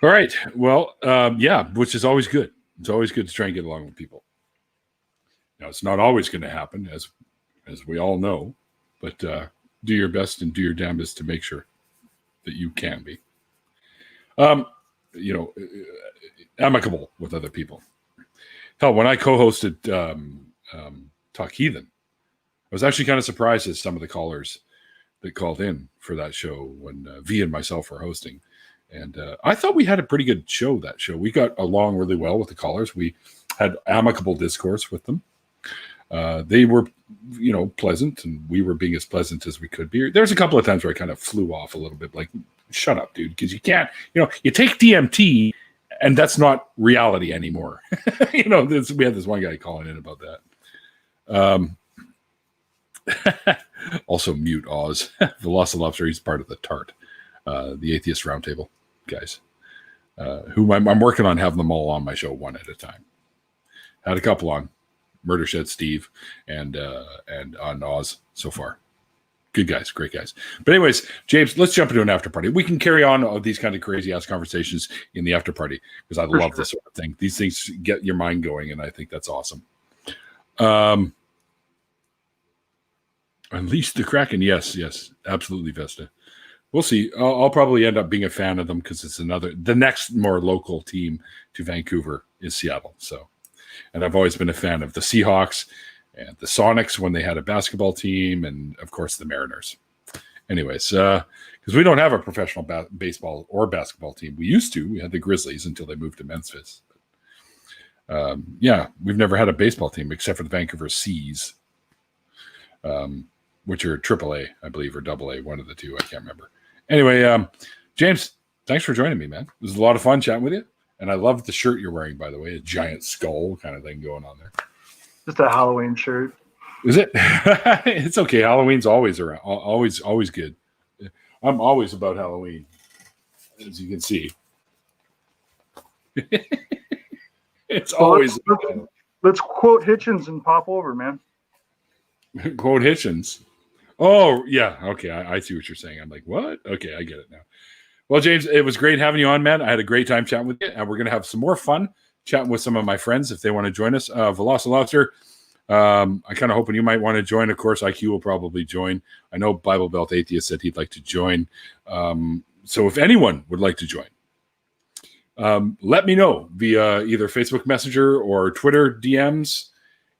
All right. Well, yeah, which is always good. It's always good to try and get along with people. Now, it's not always going to happen, as we all know, but do your best and do your damnedest to make sure that you can be, amicable with other people. Hell, when I co-hosted Talk Heathen, I was actually kind of surprised at some of the callers that called in for that show when V and myself were hosting. And I thought we had a pretty good show that show. We got along really well with the callers. We had amicable discourse with them. They were, pleasant, and we were being as pleasant as we could be. There's a couple of times where I kind of flew off a little bit, like, shut up, dude, because you can't, you take DMT, and that's not reality anymore. We had this one guy calling in about that. Also mute Oz. Velocilobster, he's part of the TART, the Atheist Roundtable guys, who I'm working on having them all on my show one at a time. Had a couple on, Murder Shed Steve and on Oz so far. Good guys, great guys. But anyways, James, let's jump into an after party. We can carry on these kind of crazy ass conversations in the after party because I love this sort of thing. These things get your mind going, and I think that's awesome. Unleash the Kraken. Yes, absolutely, Vesta. We'll see. I'll probably end up being a fan of them because it's the next more local team to Vancouver is Seattle. So, and I've always been a fan of the Seahawks and the Sonics when they had a basketball team, and of course the Mariners. Anyways, because we don't have a professional baseball or basketball team. We used to. We had the Grizzlies until they moved to Memphis. We've never had a baseball team except for the Vancouver Seas, which are AAA, I believe, or AA, one of the two. I can't remember. Anyway, James, thanks for joining me, man. It was a lot of fun chatting with you. And I love the shirt you're wearing, by the way, a giant skull kind of thing going on there. Just a Halloween shirt. Is it? It's okay. Halloween's always around. Always good. I'm always about Halloween, as you can see. It's always. Let's quote Hitchens and pop over, man. Quote Hitchens. Oh, yeah. Okay. I see what you're saying. I'm like, what? Okay. I get it now. Well, James, it was great having you on, man. I had a great time chatting with you, and we're going to have some more fun chatting with some of my friends if they want to join us. Velociraptor, I kind of hoping you might want to join. Of course, IQ will probably join. I know Bible Belt Atheist said he'd like to join. So if anyone would like to join, let me know via either Facebook Messenger or Twitter DMs,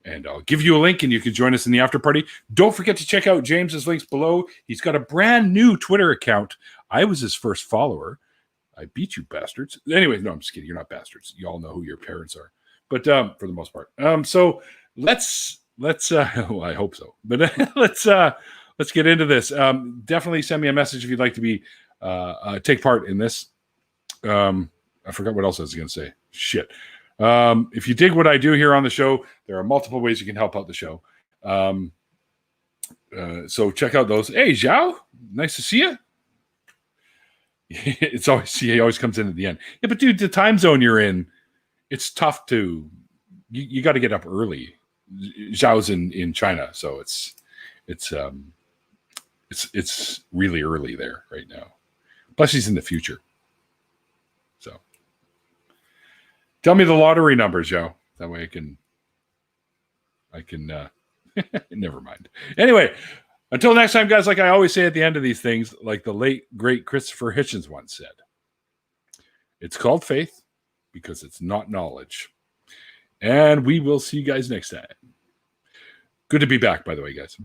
and I'll give you a link and you can join us in the after party. Don't forget to check out James's links below. He's got a brand new Twitter account. I was his first follower. I beat you bastards. Anyway, no, I'm just kidding. You're not bastards. You all know who your parents are, but for the most part. So let's well, I hope so, but let's get into this. Definitely send me a message if you'd like to be take part in this. I forgot what else I was going to say. Shit. If you dig what I do here on the show, there are multiple ways you can help out the show. So check out those. Hey, Zhao, nice to see you. It's always, he always comes in at the end. Yeah, but dude, the time zone you're in, it's tough to, you got to get up early. Zhao's in China, so it's really early there right now. Plus he's in the future. So tell me the lottery numbers, Zhao. That way I can never mind. Anyway, until next time, guys, like I always say at the end of these things, like the late, great Christopher Hitchens once said, it's called faith because it's not knowledge. And we will see you guys next time. Good to be back, by the way, guys.